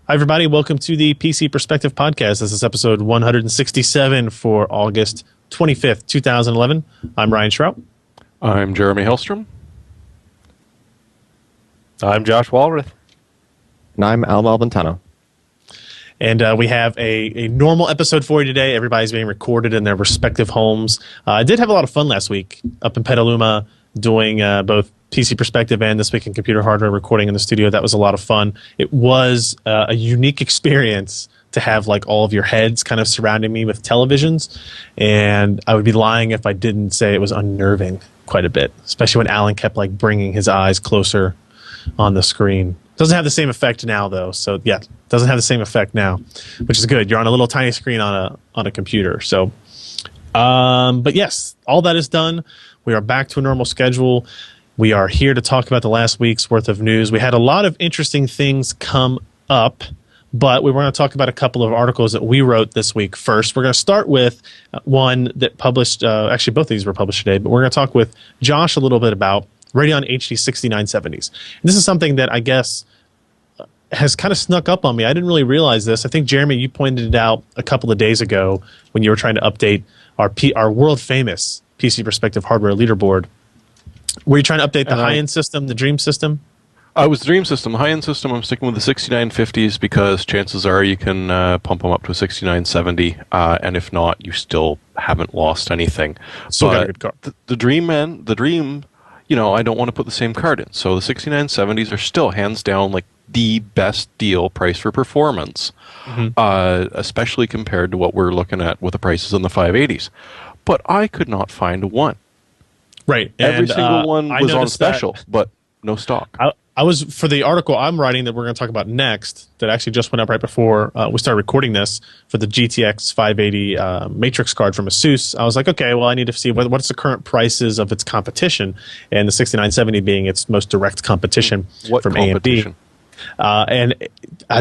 Hi, everybody. Welcome to the PC Perspective Podcast. This is episode 167 for August 25th, 2011. I'm Ryan Shrout. I'm Jeremy Hellstrom. I'm Josh Walrath. And I'm Al Malventano. And we have a normal episode for you today. Everybody's being recorded in their respective homes. I did have a lot of fun last week up in Petaluma doing both PC Perspective and This Week in Computer Hardware recording in the studio. That was a lot of fun. It was a unique experience to have like all of your heads kind of surrounding me with televisions. And I would be lying if I didn't say it was unnerving quite a bit, especially when Alan kept like bringing his eyes closer on the screen. Doesn't have the same effect now, though. So yeah, doesn't have the same effect now, which is good. You're on a little tiny screen on a computer. So, but yes, all that is done. We are back to a normal schedule. We are here to talk about the last week's worth of news. We had a lot of interesting things come up, but we were going to talk about a couple of articles that we wrote this week first. We're going to start with one that published. Actually, both of these were published today, but we're going to talk with Josh a little bit about Radeon HD 6970s. And this is something that I guess has kind of snuck up on me. I didn't really realize this. I think, Jeremy, you pointed it out a couple of days ago when you were trying to update our world-famous PC Perspective hardware leaderboard. Were you trying to update the high-end system, the Dream system? It was the Dream system. The high-end system, I'm sticking with the 6950s because chances are you can pump them up to a 6970, and if not, you still haven't lost anything. Still got a good card. The Dream, you know, I don't want to put the same card in. So the 6970s are still hands down like the best deal price for performance, especially compared to what we're looking at with the prices on the 580s. But I could not find one. Right. Every single one was on special, but no stock. I was, for the article I'm writing that we're going to talk about next, that actually just went up right before we started recording this, for the GTX 580 Matrix card from ASUS, I was like, okay, well, I need to see what's the current prices of its competition, and the 6970 being its most direct competition from AMD. And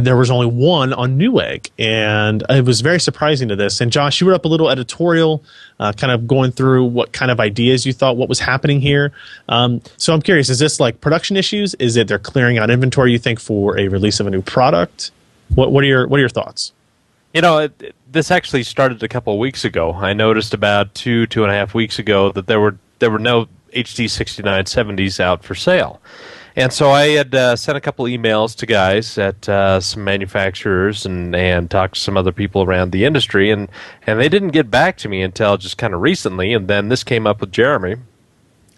there was only one on Newegg, and it was very surprising to this. And Josh, you wrote up a little editorial kind of going through what kind of ideas you thought what was happening here. So I'm curious, is this like production issues? Is it they're clearing out inventory, you think, for a release of a new product? What are your thoughts? You know, this actually started a couple of weeks ago. I noticed about two and a half weeks ago that there were no HD 6970s out for sale. And so I had sent a couple emails to guys at some manufacturers and talked to some other people around the industry, and they didn't get back to me until just kind of recently. And then this came up with Jeremy,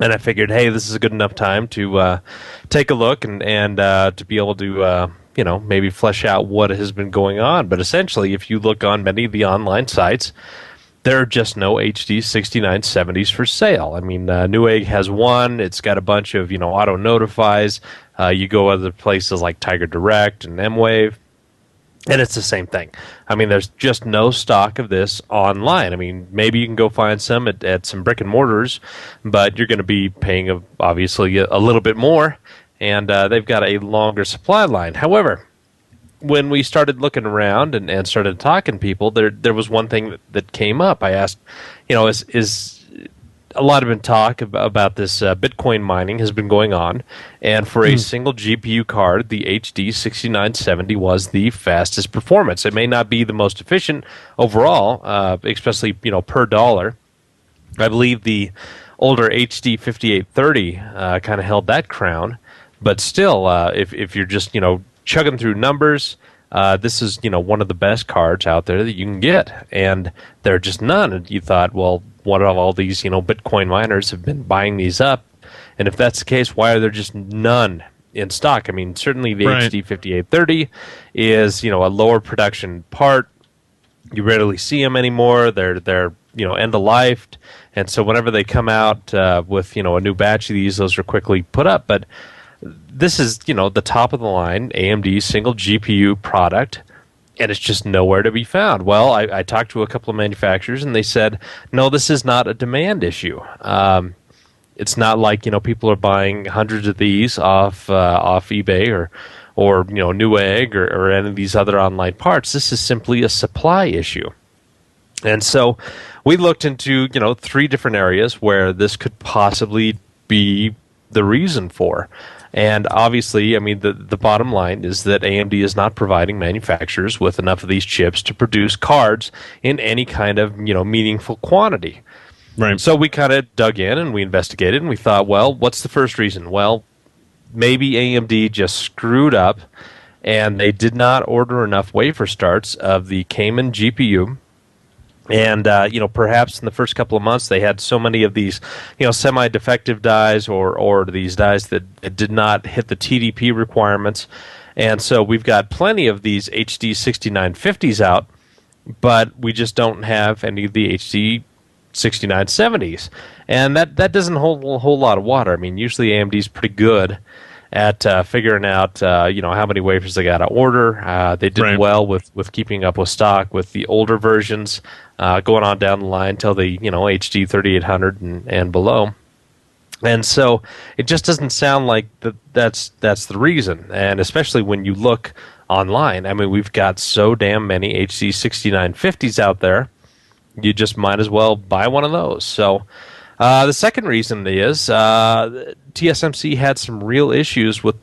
and I figured, hey, this is a good enough time to take a look and to be able to maybe flesh out what has been going on. But essentially, if you look on many of the online sites, there are just no HD 6970s for sale. I mean, Newegg has one. It's got a bunch of, auto notifies. You go other places like Tiger Direct and M-Wave, and it's the same thing. I mean, there's just no stock of this online. I mean, maybe you can go find some at some brick and mortars, but you're going to be paying, obviously, a little bit more, and they've got a longer supply line. However, when we started looking around and started talking to people, there was one thing that came up. I asked, is a lot of been talk about this Bitcoin mining has been going on, and for a single GPU card, the HD 6970 was the fastest performance. It may not be the most efficient overall, especially per dollar. I believe the older HD 5830 kind of held that crown, but still, if you're just chugging through numbers, this is one of the best cards out there that you can get, and there are just none. And you thought, well, what of all these Bitcoin miners have been buying these up? And if that's the case, why are there just none in stock? I mean, certainly the HD 5830 is a lower production part. You rarely see them anymore. They're end of life, and so whenever they come out with a new batch of these, those are quickly put up. But this is, the top of the line AMD single GPU product, and it's just nowhere to be found. Well, I talked to a couple of manufacturers, and they said, no, this is not a demand issue. It's not like, people are buying hundreds of these off eBay or Newegg or any of these other online parts. This is simply a supply issue. And so we looked into, three different areas where this could possibly be the reason for. And obviously, I mean, the bottom line is that AMD is not providing manufacturers with enough of these chips to produce cards in any kind of, meaningful quantity. Right. So we kind of dug in and we investigated and we thought, well, what's the first reason? Well, maybe AMD just screwed up and they did not order enough wafer starts of the Cayman GPU. And, perhaps in the first couple of months they had so many of these, semi-defective dies or these dies that did not hit the TDP requirements. And so we've got plenty of these HD 6950s out, but we just don't have any of the HD 6970s. And that doesn't hold a whole lot of water. I mean, usually AMD's pretty good at figuring out, how many wafers they got to order. They did well with keeping up with stock with the older versions, going on down the line till the HD 3800 and below. And so it just doesn't sound like that's the reason. And especially when you look online, I mean, we've got so damn many HD 6950s out there. You just might as well buy one of those. So the second reason is TSMC had some real issues with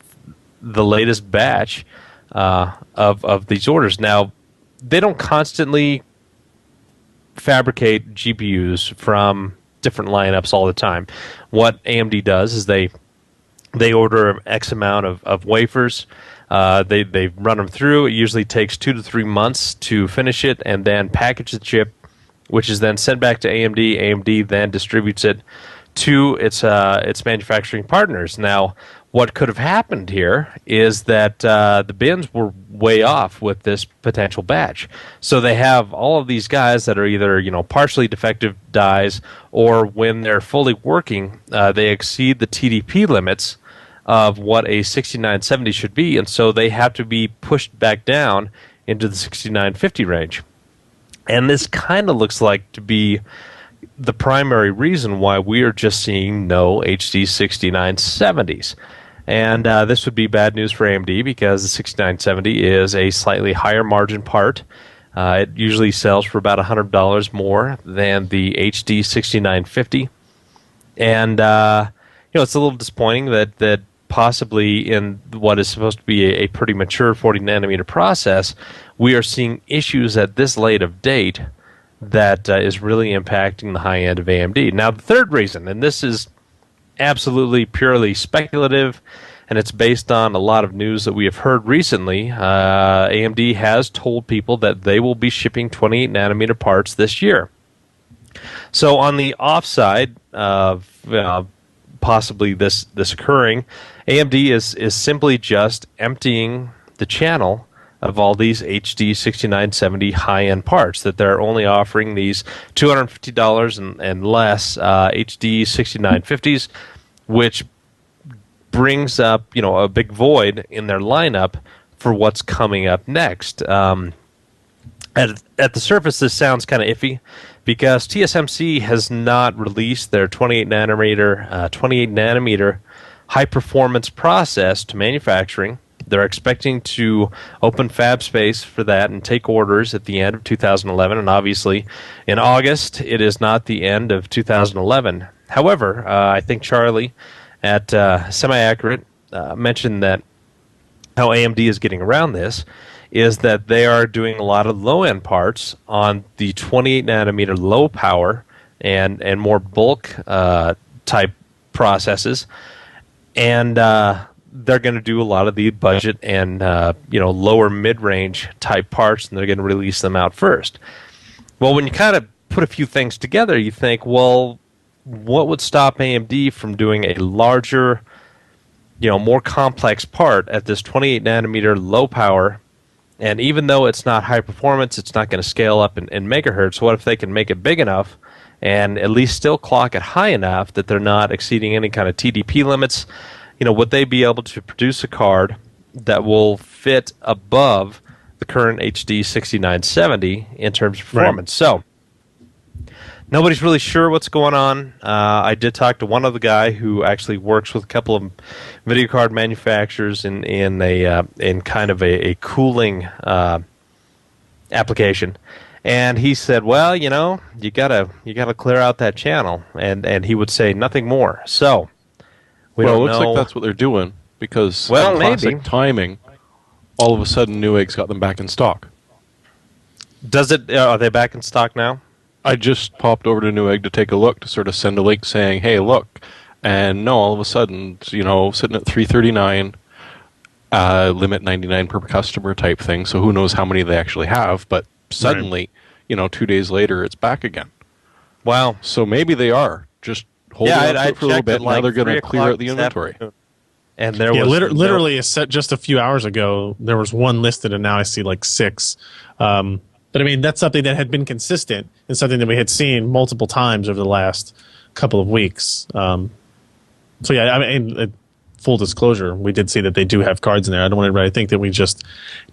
the latest batch of these orders. Now, they don't constantly fabricate GPUs from different lineups all the time. What AMD does is they order X amount of wafers. They run them through. It usually takes 2 to 3 months to finish it and then package the chip, which is then sent back to AMD. AMD then distributes it to its manufacturing partners. Now, what could have happened here is that the bins were way off with this potential batch. So they have all of these guys that are either partially defective dies, or when they're fully working, they exceed the TDP limits of what a 6970 should be, and so they have to be pushed back down into the 6950 range. And this kind of looks like to be the primary reason why we are just seeing no HD 6970s. And this would be bad news for AMD because the 6970 is a slightly higher margin part. It usually sells for about $100 more than the HD 6950. And, it's a little disappointing that possibly in what is supposed to be a pretty mature 40 nanometer process, we are seeing issues at this late of date that is really impacting the high end of AMD. Now, the third reason, and this is absolutely purely speculative, and it's based on a lot of news that we have heard recently. AMD has told people that they will be shipping 28 nanometer parts this year. So on the offside of possibly this occurring, AMD is simply just emptying the channel of all these HD 6970 high-end parts, that they're only offering these $250 and less HD 6950s, which brings up a big void in their lineup for what's coming up next. At the surface, this sounds kind of iffy because TSMC has not released their 28 nanometer high-performance process to manufacturing. They're expecting to open fab space for that and take orders at the end of 2011. And obviously, in August, it is not the end of 2011. However, I think Charlie at Semi-Accurate mentioned that how AMD is getting around this is that they are doing a lot of low-end parts on the 28 nanometer low power and more bulk type processes. And they're going to do a lot of the budget and lower mid-range type parts, and they're going to release them out first. Well, when you kind of put a few things together, you think, well, what would stop AMD from doing a larger, more complex part at this 28 nanometer low power? And even though it's not high performance, it's not going to scale up in megahertz. What if they can make it big enough and at least still clock it high enough that they're not exceeding any kind of TDP limits? Would they be able to produce a card that will fit above the current HD 6970 in terms of performance? Right. So nobody's really sure what's going on. I did talk to one other guy who actually works with a couple of video card manufacturers in kind of a cooling application, and he said, "Well, you gotta clear out that channel," and he would say nothing more. So. It looks like that's what they're doing. because Well, in classic maybe. timing, all of a sudden Newegg's got them back in stock. Does it? Are they back in stock now? I just popped over to Newegg to take a look, to sort of send a link saying, "Hey, look," and no, all of a sudden, sitting at $339, limit 99 per customer type thing. So who knows how many they actually have? But suddenly, 2 days later, it's back again. Wow. So maybe they are just holding on to it for a little checked bit. at, Now they're going 3 to clear o'clock out the this inventory. afternoon, and there Yeah, was literally just a few hours ago, there was one listed, and now I see like 6. But I mean, that's something that had been consistent and something that we had seen multiple times over the last couple of weeks. So yeah, I mean, full disclosure, we did see that they do have cards in there. I don't want everybody to think that we just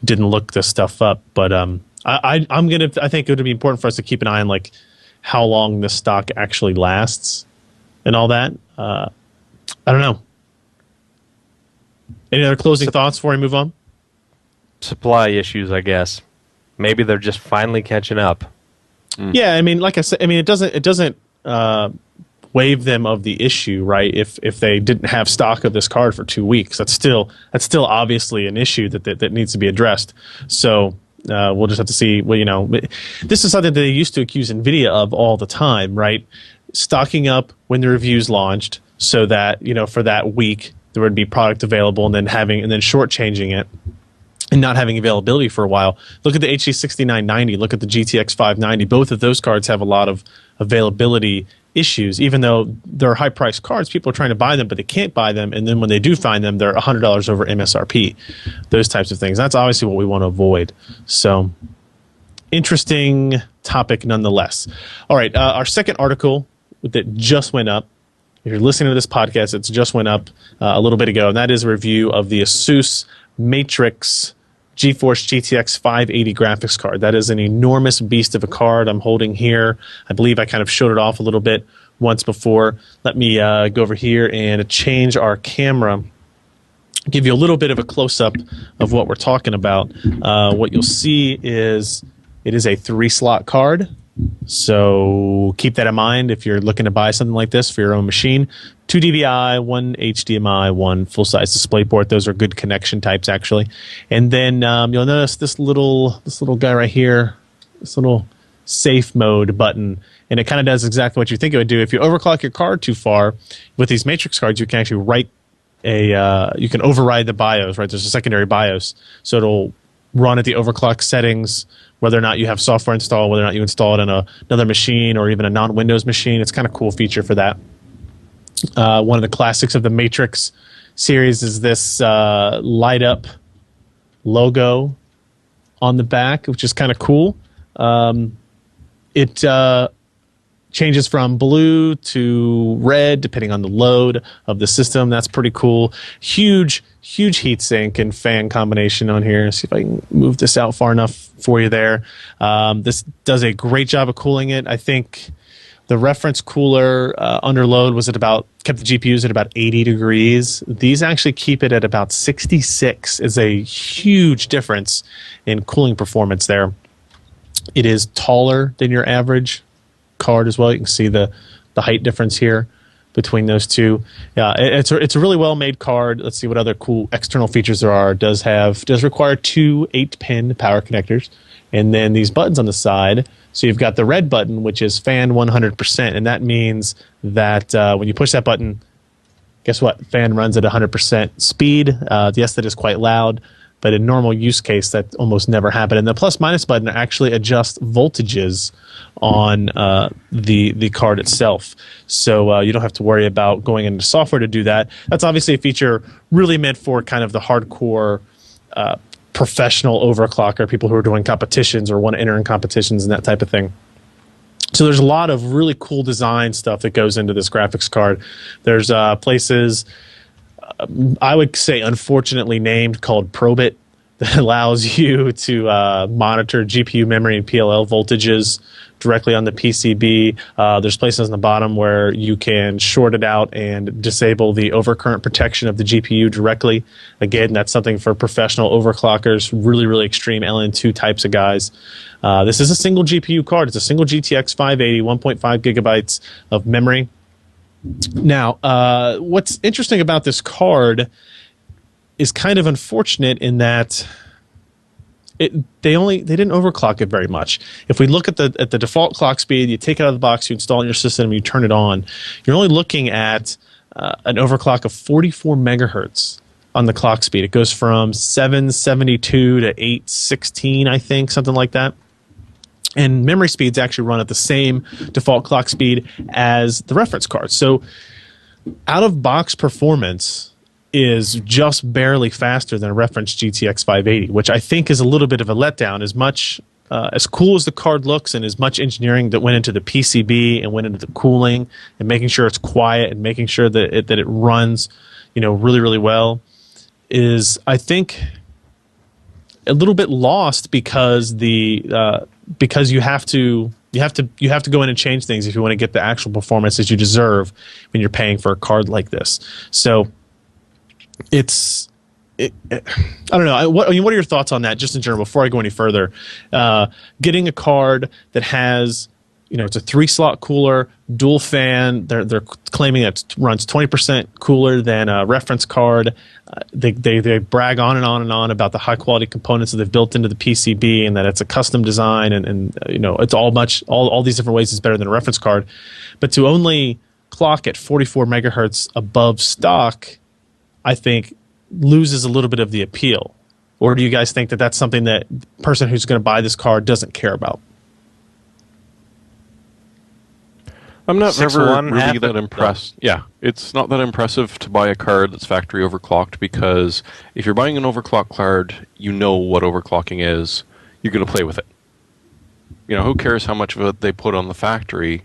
didn't look this stuff up, but I think it would be important for us to keep an eye on like how long this stock actually lasts and all that. I don't know. Any other closing thoughts before we move on? supply issues, I guess. Maybe they're just finally catching up. Yeah, I mean, like I said, I mean, it doesn't waive them of the issue, right? If they didn't have stock of this card for 2 weeks, that's still obviously an issue that needs to be addressed. So we'll just have to see. Well, this is something that they used to accuse NVIDIA of all the time, right? Stocking up when the reviews launched, so that for that week there would be product available, and then shortchanging it and not having availability for a while. Look at the HD6990. Look at the GTX 590. Both of those cards have a lot of availability issues. Even though they're high-priced cards, people are trying to buy them, but they can't buy them. And then when they do find them, they're $100 over MSRP. Those types of things. That's obviously what we want to avoid. So, interesting topic nonetheless. All right, our second article that just went up. If you're listening to this podcast, it's just went up a little bit ago, and that is a review of the Asus Matrix GeForce GTX 580 graphics card. That is an enormous beast of a card I'm holding here. I believe I kind of showed it off a little bit once before. Let me go over here and change our camera, give you a little bit of a close-up of what we're talking about. What you'll see is it is a 3-slot card. So keep that in mind if you're looking to buy something like this for your own machine. 2 DVI, 1 HDMI, 1 full-size DisplayPort. Those are good connection types, actually. And then you'll notice this little guy right here, this little safe mode button, and it kind of does exactly what you think it would do. If you overclock your card too far with these Matrix cards, you can actually you can override the BIOS. Right, there's a secondary BIOS, so it'll run at the overclock settings, whether or not you have software installed, whether or not you install it on another machine or even a non-Windows machine. It's kind of cool feature for that. One of the classics of the Matrix series is this light up logo on the back, which is kind of cool. It changes from blue to red depending on the load of the system. That's pretty cool. Huge heatsink and fan combination on here. See if I can move this out far enough for you there. This does a great job of cooling it. I think the reference cooler under load kept the GPUs at about 80 degrees. These actually keep it at about 66. Is a huge difference in cooling performance there. It is taller than your average card as well. You can see the height difference here between those two. Yeah, it's a really well made card. Let's see what other cool external features there are. It does require 2 8-pin power connectors, and then these buttons on the side. So you've got the red button, which is fan 100%, and that means that when you push that button, guess what? Fan runs at 100% speed. Yes, that is quite loud, but in normal use case, that almost never happened. And the plus minus button actually adjusts voltages on the card itself. So you don't have to worry about going into software to do that. That's obviously a feature really meant for kind of the hardcore professional overclocker, people who are doing competitions or want to enter in competitions and that type of thing. So there's a lot of really cool design stuff that goes into this graphics card. There's places, I would say unfortunately named, called Probit, that allows you to monitor GPU memory and PLL voltages directly on the PCB. There's places on the bottom where you can short it out and disable the overcurrent protection of the GPU directly. Again, that's something for professional overclockers, really, really extreme LN2 types of guys. This is a single GPU card. It's a single GTX 580, 1.5 gigabytes of memory. Now, what's interesting about this card, is kind of unfortunate in that they didn't overclock it very much. If we look at the default clock speed, you take it out of the box, you install it in your system, you turn it on, you're only looking at an overclock of 44 megahertz on the clock speed. It goes from 772 to 816, I think, something like that. And memory speeds actually run at the same default clock speed as the reference card. So out of box performance is just barely faster than a reference GTX 580, which I think is a little bit of a letdown. As much as cool as the card looks, and as much engineering that went into the PCB and went into the cooling and making sure it's quiet and making sure that it runs, really, really well, is, I think, a little bit lost because because you have to go in and change things if you want to get the actual performance that you deserve when you're paying for a card like this. So I don't know. What are your thoughts on that, just in general, before I go any further? Getting a card that has, it's a 3-slot cooler, dual fan. They're claiming it runs 20% cooler than a reference card. They brag on and on and on about the high quality components that they've built into the PCB, and that it's a custom design, and it's all these different ways it's better than a reference card. But to only clock at 44 megahertz above stock, I think, loses a little bit of the appeal. Or do you guys think that that's something that the person who's going to buy this card doesn't care about? I'm not ever 6-1 really that impressed. Yeah, it's not that impressive to buy a card that's factory overclocked, because if you're buying an overclocked card, you know what overclocking is. You're going to play with it. Who cares how much of it they put on the factory?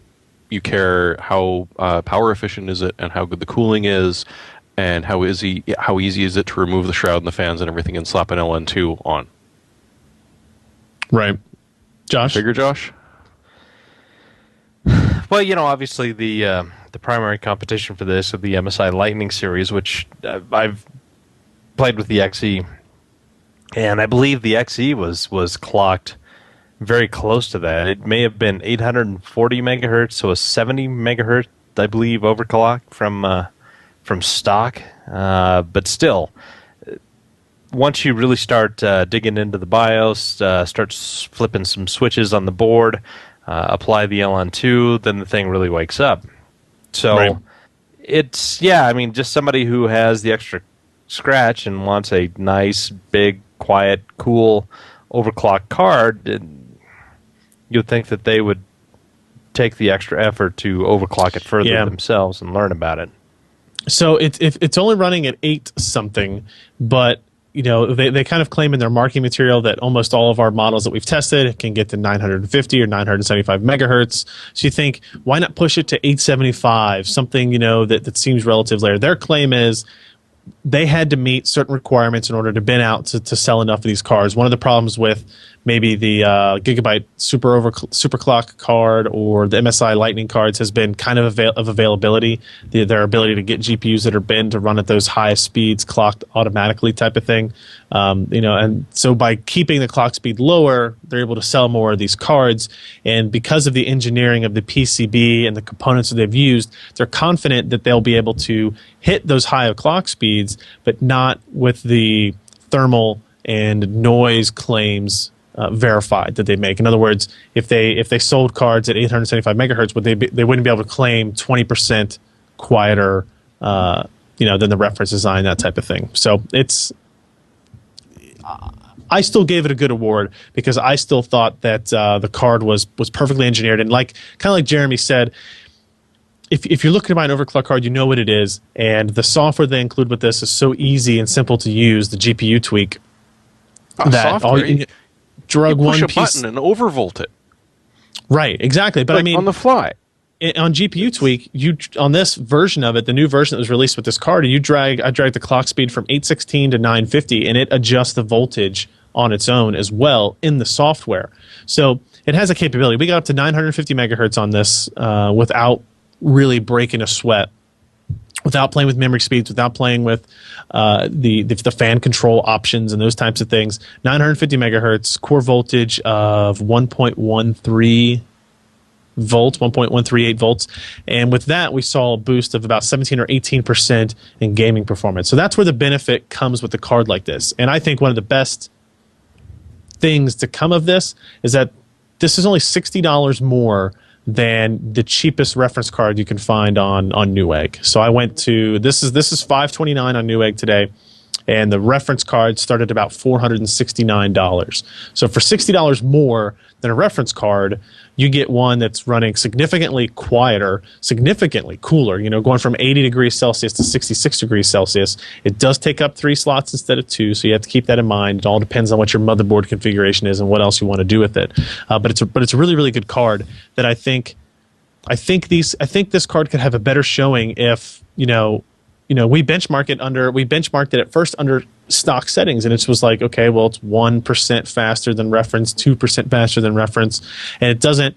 You care how power efficient is it, and how good the cooling is, and how easy is it to remove the shroud and the fans and everything and slap an LN2 on. Right. Josh? Figure, Josh? Well, obviously the primary competition for this is the MSI Lightning series, which I've played with the XE, and I believe the XE was clocked very close to that. It may have been 840 megahertz, so a 70 megahertz, I believe, overclock from stock. But still, once you really start digging into the BIOS, start flipping some switches on the board, apply the LN2, then the thing really wakes up. So right. It's, just somebody who has the extra scratch and wants a nice, big, quiet, cool, overclocked card, you'd think that they would take the extra effort to overclock it further themselves and learn about it. So it's only running at 8 something, but they kind of claim in their marketing material that almost all of our models that we've tested can get to 950 or 975 megahertz. So you think, why not push it to 875, something that seems relative later? Their claim is they had to meet certain requirements in order to bin out to sell enough of these cards. One of the problems with maybe the Gigabyte Superclock card or the MSI Lightning cards has been kind of availability, their ability to get GPUs that are binned to run at those highest speeds, clocked automatically type of thing. And so by keeping the clock speed lower, they're able to sell more of these cards. And because of the engineering of the PCB and the components that they've used, they're confident that they'll be able to hit those high clock speeds, but not with the thermal and noise claims verified that they make. In other words, if they sold cards at 875 megahertz, they wouldn't be able to claim 20% quieter, than the reference design, that type of thing. So I still gave it a good award because I still thought that the card was perfectly engineered, and kind of like Jeremy said, if you're looking to buy an overclock card, you know what it is, and the software they include with this is so easy and simple to use. The GPU tweak. That all you drug push one a piece button and overvolt it. Right, exactly. But I mean, on the fly. On GPU tweak, on this version of it, the new version that was released with this card, I dragged the clock speed from 816 to 950, and it adjusts the voltage on its own as well in the software. So it has a capability. We got up to 950 megahertz on this without really breaking a sweat, without playing with memory speeds, without playing with the fan control options and those types of things. 950 megahertz, core voltage of 1.13 volts, 1.138 volts. And with that, we saw a boost of about 17 or 18% in gaming performance. So that's where the benefit comes with a card like this. And I think one of the best things to come of this is that this is only $60 more than the cheapest reference card you can find on Newegg. So I went to, this is $529 on Newegg today, and the reference card started about $469. So for $60 more than a reference card, you get one that's running significantly quieter, significantly cooler, going from 80 degrees Celsius to 66 degrees Celsius. It does take up 3 slots instead of 2, so you have to keep that in mind. It all depends on what your motherboard configuration is and what else you want to do with it. But it's a really, really good card that I think this card could have a better showing if, we benchmarked it at first under stock settings, and it was like, okay, well, it's 1% faster than reference, 2% faster than reference, and it doesn't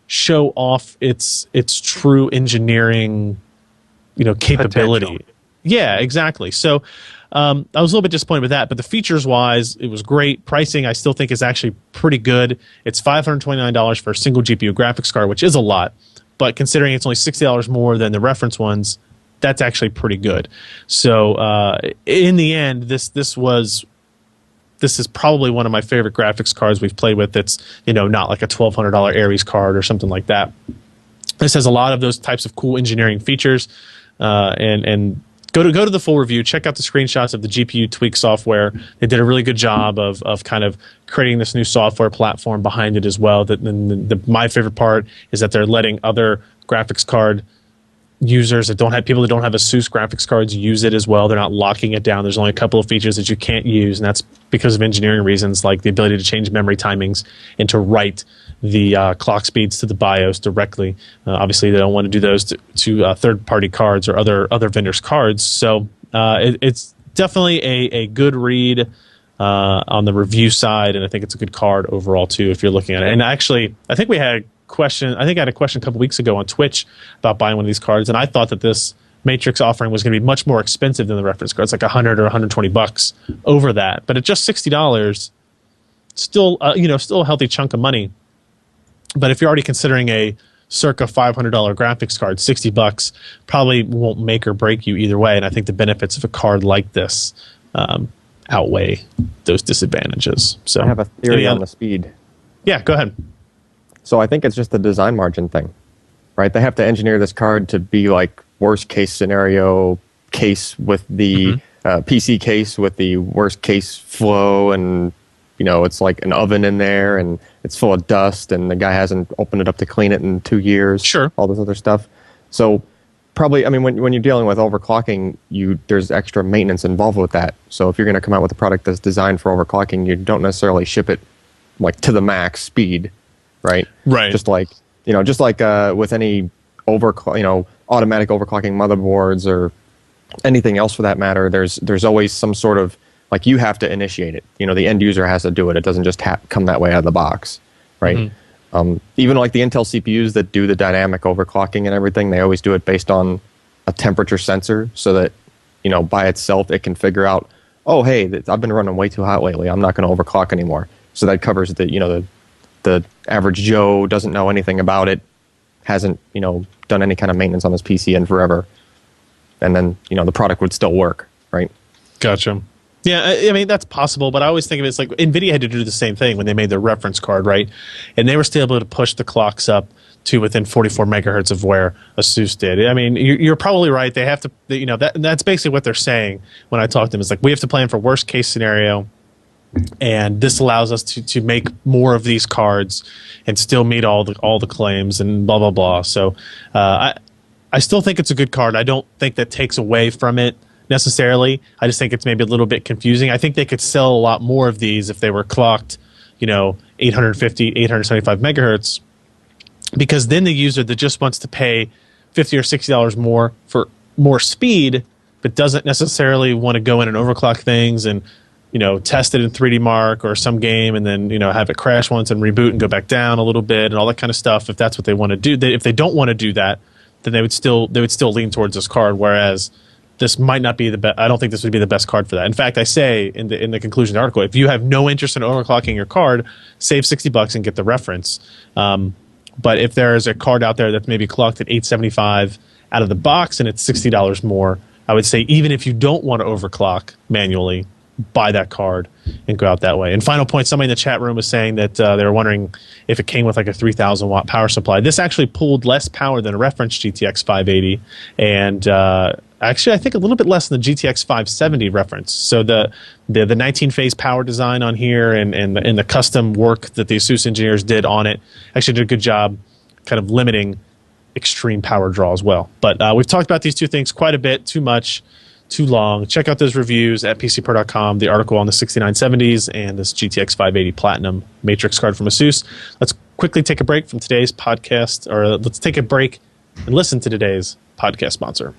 show off its true engineering, capability. Potential. Yeah, exactly. So I was a little bit disappointed with that, but the features wise, it was great. Pricing, I still think, is actually pretty good. It's $529 for a single GPU graphics card, which is a lot, but considering it's only $60 more than the reference ones, that's actually pretty good. So in the end, this is probably one of my favorite graphics cards we've played with. That's not like a $1,200 Ares card or something like that. This has a lot of those types of cool engineering features. And go to the full review. Check out the screenshots of the GPU Tweak software. They did a really good job of kind of creating this new software platform behind it as well. My favorite part is that they're letting other graphics card users people that don't have ASUS graphics cards use it as well. They're not locking it down. There's only a couple of features that you can't use, and that's because of engineering reasons, like the ability to change memory timings and to write the clock speeds to the BIOS directly. Obviously, they don't want to do those to third-party cards or other vendors' cards. So it's definitely a good read on the review side, and I think it's a good card overall too if you're looking at it. And actually, I think I had a question a couple weeks ago on Twitch about buying one of these cards, and I thought that this Matrix offering was going to be much more expensive than the reference cards, like $100 or $120 over that. But at just $60, still a healthy chunk of money. But if you're already considering a circa $500 graphics card, $60 probably won't make or break you either way. And I think the benefits of a card like this outweigh those disadvantages. So I have a theory on the speed. Yeah, go ahead. So I think it's just the design margin thing, right? They have to engineer this card to be like worst case scenario case with the PC case with the worst case flow, and it's like an oven in there and it's full of dust and the guy hasn't opened it up to clean it in 2 years. Sure. All this other stuff. So probably, I mean, when you're dealing with overclocking, there's extra maintenance involved with that. So if you're going to come out with a product that's designed for overclocking, you don't necessarily ship it like to the max speed. Right. Just like with any automatic overclocking motherboards or anything else for that matter, there's always some sort of, like, you have to initiate it. The end user has to do it. It doesn't just come that way out of the box, right? Even like the Intel CPUs that do the dynamic overclocking and everything, they always do it based on a temperature sensor, so that by itself it can figure out, oh hey, I've been running way too hot lately. I'm not going to overclock anymore. So that covers the average Joe doesn't know anything about it, hasn't done any kind of maintenance on his PC in forever, and then the product would still work, right? Gotcha. Yeah, I mean that's possible, but I always think of it as like NVIDIA had to do the same thing when they made their reference card, right? And they were still able to push the clocks up to within 44 megahertz of where ASUS did. I mean, you're probably right. They have to, that's basically what they're saying when I talk to them. It's like we have to plan for worst case scenario. And this allows us to make more of these cards and still meet all the claims and blah blah blah. So I still think it's a good card. I don't think that takes away from it necessarily. I just think it's maybe a little bit confusing. I think they could sell a lot more of these if they were clocked, 850, 875 megahertz, because then the user that just wants to pay $50 or $60 more for more speed, but doesn't necessarily want to go in and overclock things and test it in 3D Mark or some game and then, have it crash once and reboot and go back down a little bit and all that kind of stuff. If that's what they want to do, if they don't want to do that, then they would still lean towards this card. Whereas this might not be the best. I don't think this would be the best card for that. In fact, I say in the conclusion of the article, if you have no interest in overclocking your card, save $60 and get the reference. But if there is a card out there that's maybe clocked at 875 out of the box and it's $60 more, I would say even if you don't want to overclock manually, buy that card and go out that way. And final point, somebody in the chat room was saying that they were wondering if it came with like a 3,000 watt power supply. This actually pulled less power than a reference GTX 580, and actually I think a little bit less than the GTX 570 reference. So the 19 phase power design on here and the custom work that the ASUS engineers did on it actually did a good job kind of limiting extreme power draw as well. But we've talked about these two things quite a bit, too much, too long. Check out those reviews at PCPro.com, the article on the 6970s and this GTX 580 Platinum Matrix card from ASUS. Let's quickly take a break from today's podcast, or let's take a break and listen to today's podcast sponsor.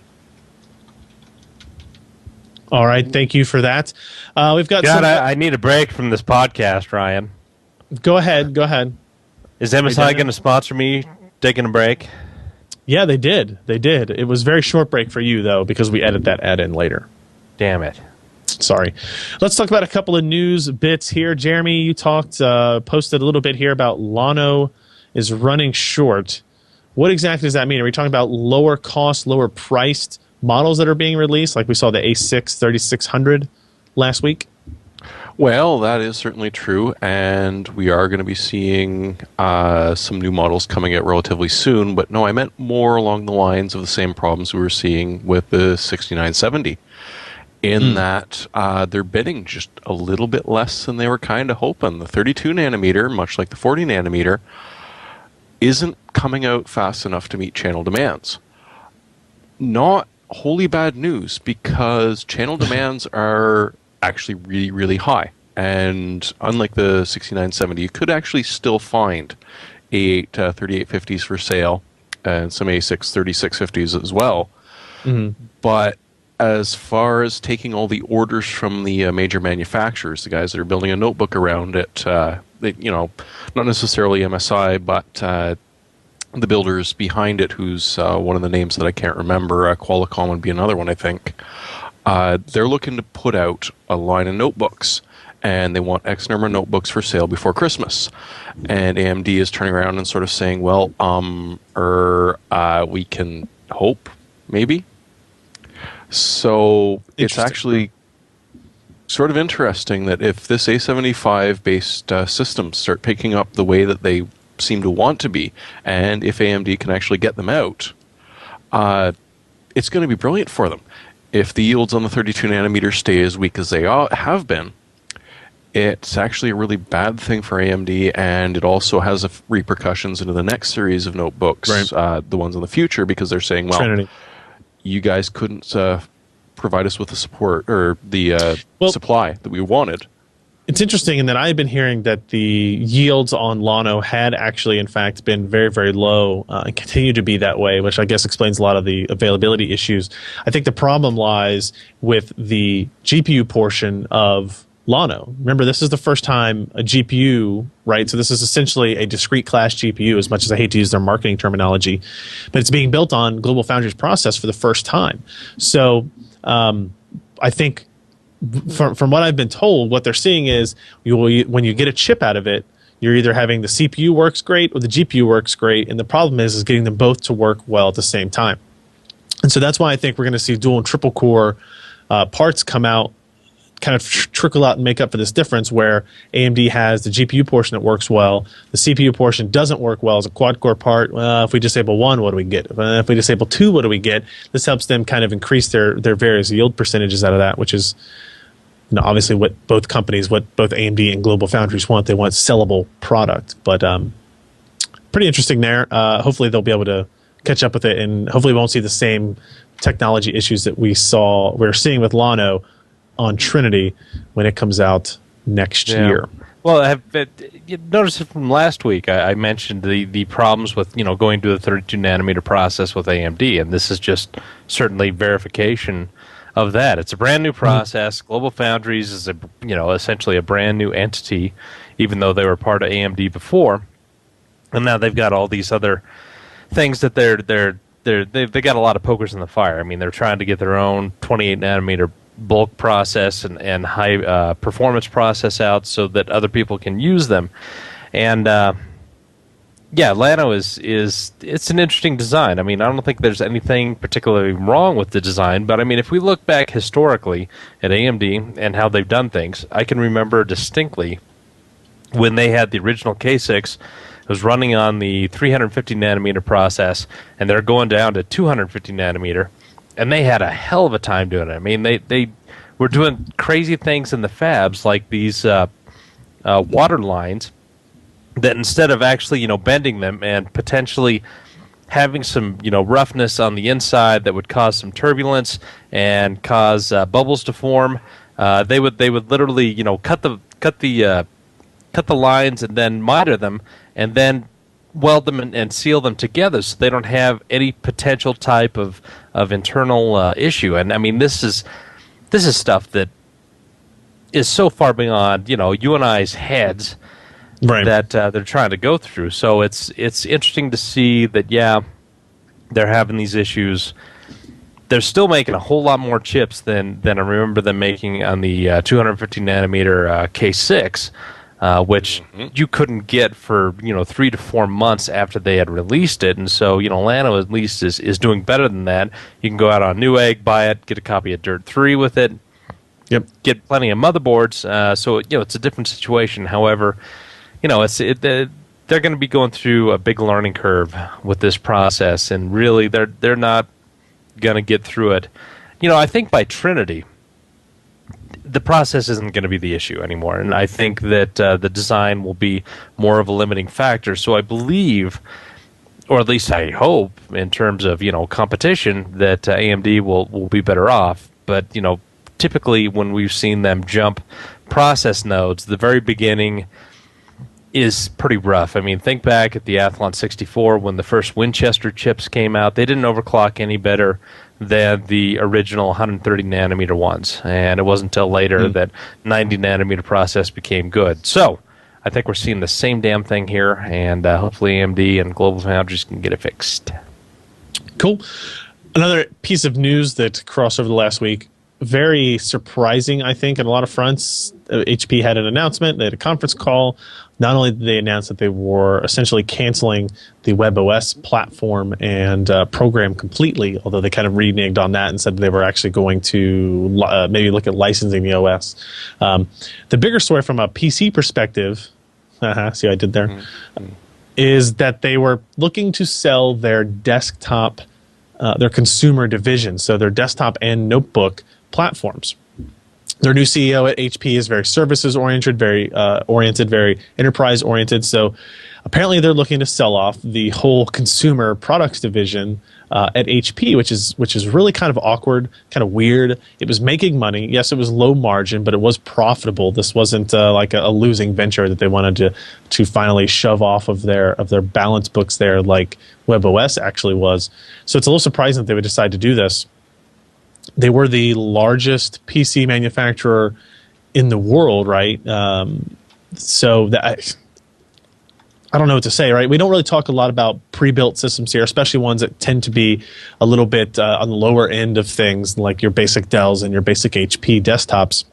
All right, thank you for that. We've got God, I need a break from this podcast, Ryan. Go ahead. Is MSI going to sponsor me taking a break? Yeah, they did. It was a very short break for you, though, because we edit that ad in later. Damn it. Sorry. Let's talk about a couple of news bits here. Jeremy, you posted a little bit here about Llano is running short. What exactly does that mean? Are we talking about lower cost, lower priced models that are being released, like we saw the A6 3600 last week? Well, that is certainly true, and we are going to be seeing some new models coming out relatively soon, but no, I meant more along the lines of the same problems we were seeing with the 6970, in that they're bidding just a little bit less than they were kind of hoping. The 32 nanometer, much like the 40 nanometer, isn't coming out fast enough to meet channel demands. Not wholly bad news, because channel demands are actually really, really high. And unlike the 6970, you could actually still find A8 3850s for sale and some A6 3650s as well. Mm-hmm. But as far as taking all the orders from the major manufacturers, the guys that are building a notebook around it, not necessarily MSI, but the builders behind it, who's one of the names that I can't remember, Qualcomm would be another one, I think. They're looking to put out a line of notebooks, and they want X number of notebooks for sale before Christmas. And AMD is turning around and sort of saying, well, we can hope, maybe. So it's actually sort of interesting that if this A75-based systems start picking up the way that they seem to want to be, and if AMD can actually get them out, it's going to be brilliant for them. If the yields on the 32 nanometer stay as weak as they have been, it's actually a really bad thing for AMD, and it also has repercussions into the next series of notebooks, right. The ones in the future, because they're saying, well, Trinity. You guys couldn't provide us with the support or the supply that we wanted. It's interesting in that I've been hearing that the yields on Llano had actually, in fact, been very, very low and continue to be that way, which I guess explains a lot of the availability issues. I think the problem lies with the GPU portion of Llano. Remember, this is the first time a GPU, right? So this is essentially a discrete class GPU, as much as I hate to use their marketing terminology, but it's being built on GlobalFoundries process for the first time. So I think from what I've been told, what they're seeing is when you get a chip out of it, you're either having the CPU works great or the GPU works great, and the problem is getting them both to work well at the same time. And so that's why I think we're going to see dual and triple core parts come out, kind of trickle out and make up for this difference, where AMD has the GPU portion that works well, the CPU portion doesn't work well as a quad core part. Well, if we disable one, what do we get? If we disable two, what do we get? This helps them kind of increase their various yield percentages out of that, which is obviously what both companies, what both AMD and GlobalFoundries want. They want sellable product, but pretty interesting there. Hopefully they'll be able to catch up with it, and hopefully we won't see the same technology issues that we're seeing with Llano on Trinity when it comes out next year. Well, you noticed it from last week. I mentioned the problems with going to the 32 nanometer process with AMD, and this is just certainly verification of that. It's a brand new process. GlobalFoundries is essentially a brand new entity, even though they were part of AMD before, and now they've got all these other things that they've got a lot of pokers in the fire. I mean, they're trying to get their own 28 nanometer bulk process and high performance process out so that other people can use them, and Yeah, Lano is it's an interesting design. I mean, I don't think there's anything particularly wrong with the design, but I mean, if we look back historically at AMD and how they've done things, I can remember distinctly when they had the original K6. It was running on the 350 nanometer process, and they're going down to 250 nanometer, and they had a hell of a time doing it. I mean, they were doing crazy things in the fabs, like these water lines, that instead of actually, bending them and potentially having some, roughness on the inside that would cause some turbulence and cause bubbles to form, they would literally, cut the lines and then miter them and then weld them and seal them together so they don't have any potential type of internal issue. And I mean, this is stuff that is so far beyond, you and I's heads. Right. That they're trying to go through. So it's interesting to see that, they're having these issues. They're still making a whole lot more chips than I remember them making on the 250 nanometer K6, which you couldn't get for 3 to 4 months after they had released it. And so Lano at least is doing better than that. You can go out on Newegg, buy it, get a copy of Dirt 3 with it. Yep. Get plenty of motherboards. So it's a different situation. However, they're going to be going through a big learning curve with this process, and really, they're not going to get through it. I think by Trinity, the process isn't going to be the issue anymore, and I think that the design will be more of a limiting factor. So I believe, or at least I hope, in terms of competition, that AMD will be better off. But typically, when we've seen them jump process nodes, the very beginning is pretty rough. I mean, think back at the Athlon 64 when the first Winchester chips came out. They didn't overclock any better than the original 130 nanometer ones, and it wasn't until later that 90 nanometer process became good. So I think we're seeing the same damn thing here, and hopefully AMD and GlobalFoundries can get it fixed. Cool. Another piece of news that crossed over the last week, very surprising, I think, on a lot of fronts. HP had an announcement. They had a conference call. Not only did they announce that they were essentially canceling the WebOS platform and program completely, although they kind of reneged on that and said they were actually going to maybe look at licensing the OS. The bigger story from a PC perspective, see what I did there, is that they were looking to sell their desktop, their consumer division, so their desktop and notebook platforms. Their new CEO at HP is very services-oriented, very very enterprise-oriented. So apparently they're looking to sell off the whole consumer products division at HP, which is really kind of awkward, kind of weird. It was making money. Yes, it was low margin, but it was profitable. This wasn't like a losing venture that they wanted to finally shove off of their balance books there, like WebOS actually was. So it's a little surprising that they would decide to do this. They were the largest PC manufacturer in the world, right? So that I don't know what to say, right? We don't really talk a lot about pre-built systems here, especially ones that tend to be a little bit on the lower end of things, like your basic Dells and your basic HP desktops.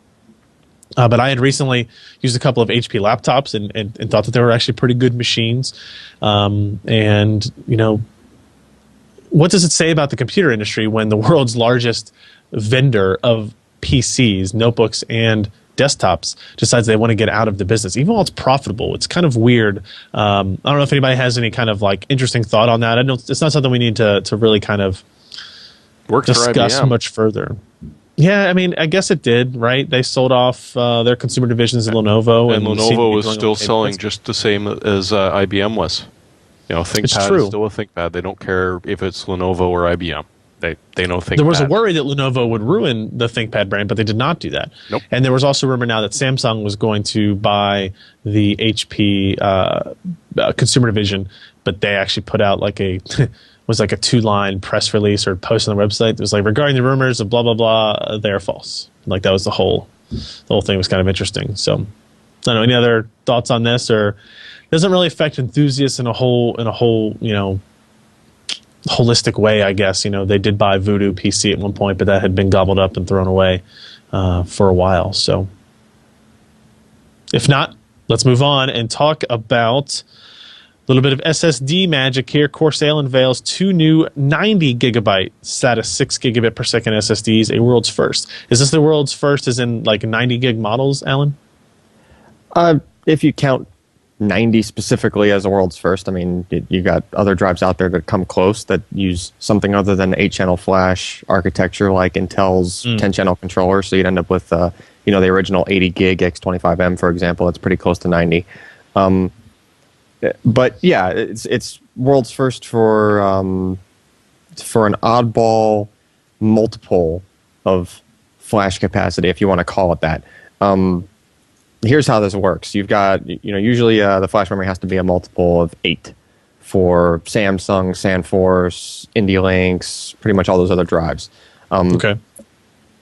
But I had recently used a couple of HP laptops and thought that they were actually pretty good machines. And, what does it say about the computer industry when the world's largest vendor of PCs, notebooks, and desktops decides they want to get out of the business, even while it's profitable? It's kind of weird. I don't know if anybody has any kind of like interesting thought on that. I know it's not something we need to really kind of discuss much further. Yeah, I mean, I guess it did, right? They sold off their consumer divisions in Lenovo, and Lenovo was still selling just the same as IBM was. ThinkPad is still a ThinkPad. They don't care if it's Lenovo or IBM. They know ThinkPad. There was a worry that Lenovo would ruin the ThinkPad brand, but they did not do that. Nope. And there was also a rumor now that Samsung was going to buy the HP consumer division, but they actually put out like a 2-line press release or post on the website. It was like, regarding the rumors of blah blah blah, they're false. Like that was the whole thing was kind of interesting. So I don't know. Any other thoughts on this? Or doesn't really affect enthusiasts in a whole holistic way, I guess. They did buy Voodoo PC at one point, but that had been gobbled up and thrown away for a while. So if not, let's move on and talk about little bit of SSD magic here. Corsair unveils 2 new 90 gigabyte SATA 6 gigabit per second SSDs, a world's first. Is this the world's first as in like 90 gig models, Alan? If you count 90 specifically as the world's first, I mean, you got other drives out there that come close that use something other than 8-channel flash architecture like Intel's 10-channel controller, so you'd end up with the original 80 gig X25M, for example. That's pretty close to 90. But yeah, it's world's first for an oddball multiple of flash capacity, if you want to call it that. Here's how this works. You've got, usually the flash memory has to be a multiple of 8 for Samsung, SandForce, IndieLinks, pretty much all those other drives. Okay.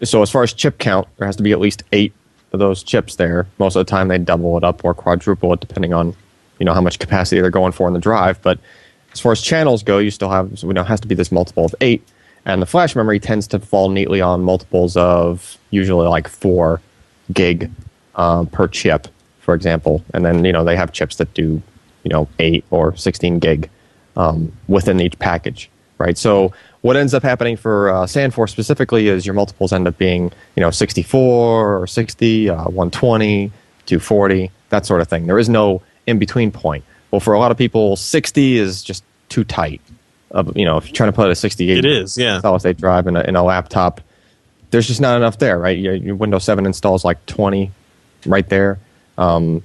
So as far as chip count, there has to be at least 8 of those chips there. Most of the time they double it up or quadruple it depending on, how much capacity they're going for in the drive. But as far as channels go, you still have, it has to be this multiple of 8. And the flash memory tends to fall neatly on multiples of usually like 4 gig per chip, for example. And then, they have chips that do, 8 or 16 gig within each package, right? So what ends up happening for SandForce specifically is your multiples end up being, 64 or 60, 120, 240, that sort of thing. There is no in-between point. Well, for a lot of people, 60 is just too tight. If you're trying to put a 68 it is, yeah, solid-state drive in a laptop, there's just not enough there, right? Your Windows 7 installs like 20 right there. If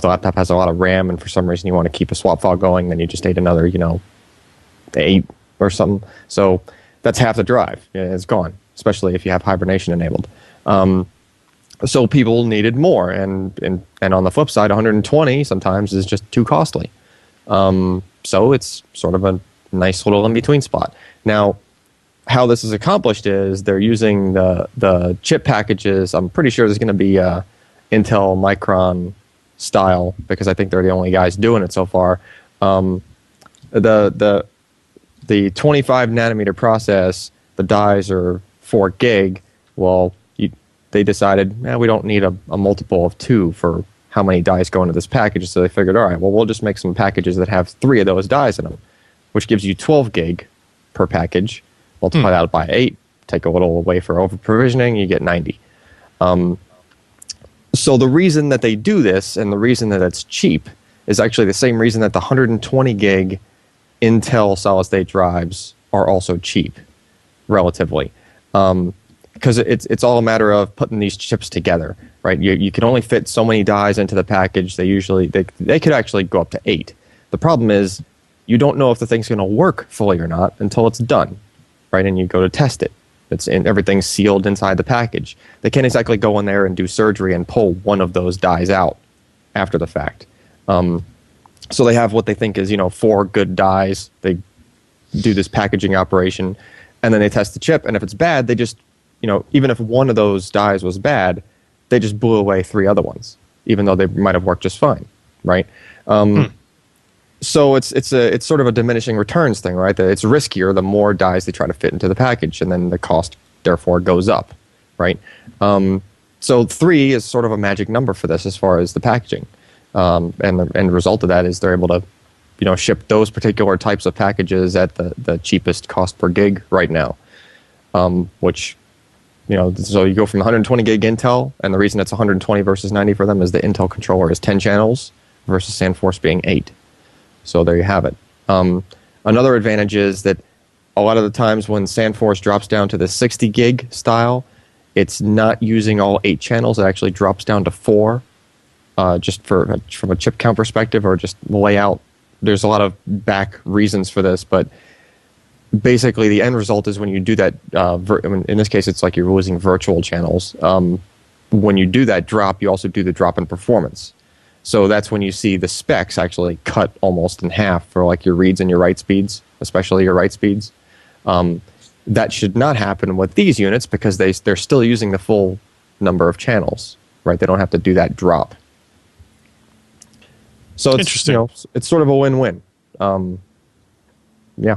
the laptop has a lot of RAM and for some reason you want to keep a swap file going, then you just need another, 8 or something. So that's half the drive. It's gone, especially if you have hibernation enabled. So people needed more, and on the flip side, 120 sometimes is just too costly. So it's sort of a nice little in-between spot. Now, how this is accomplished is they're using the chip packages. I'm pretty sure there's going to be Intel Micron style, because I think they're the only guys doing it so far. The 25 nanometer process, the dies are 4 gig. Well, they decided, we don't need a multiple of 2 for how many dies go into this package. So they figured, all right, well, we'll just make some packages that have 3 of those dies in them, which gives you 12 gig per package. Multiply that by 8, take a little away for over provisioning, you get 90. So the reason that they do this and the reason that it's cheap is actually the same reason that the 120 gig Intel solid-state drives are also cheap, relatively. Because it's all a matter of putting these chips together, right? You can only fit so many dies into the package. They could actually go up to 8. The problem is you don't know if the thing's going to work fully or not until it's done, right? And you go to test it. Everything's sealed inside the package. They can't exactly go in there and do surgery and pull one of those dies out after the fact. So they have what they think is 4 good dies. They do this packaging operation, and then they test the chip. And if it's bad, they just even if one of those dies was bad, they just blew away 3 other ones, even though they might have worked just fine, right? So it's sort of a diminishing returns thing, right? That it's riskier the more dies they try to fit into the package, and then the cost therefore goes up, right? So 3 is sort of a magic number for this as far as the packaging, and the end result of that is they're able to ship those particular types of packages at the cheapest cost per gig right now, which. So you go from 120 gig Intel, and the reason it's 120 versus 90 for them is the Intel controller is 10 channels versus SandForce being 8. So there you have it. Another advantage is that a lot of the times when SandForce drops down to the 60 gig style, it's not using all 8 channels. It actually drops down to 4, just from a chip count perspective or just layout. There's a lot of back reasons for this, but basically the end result is when you do that, in this case it's like you're losing virtual channels. When you do that drop, you also do the drop in performance. So that's when you see the specs actually cut almost in half for like your reads and your write speeds, especially your write speeds. That should not happen with these units because they're still using the full number of channels, right? They don't have to do that drop. So it's interesting. It's sort of a win-win. Yeah.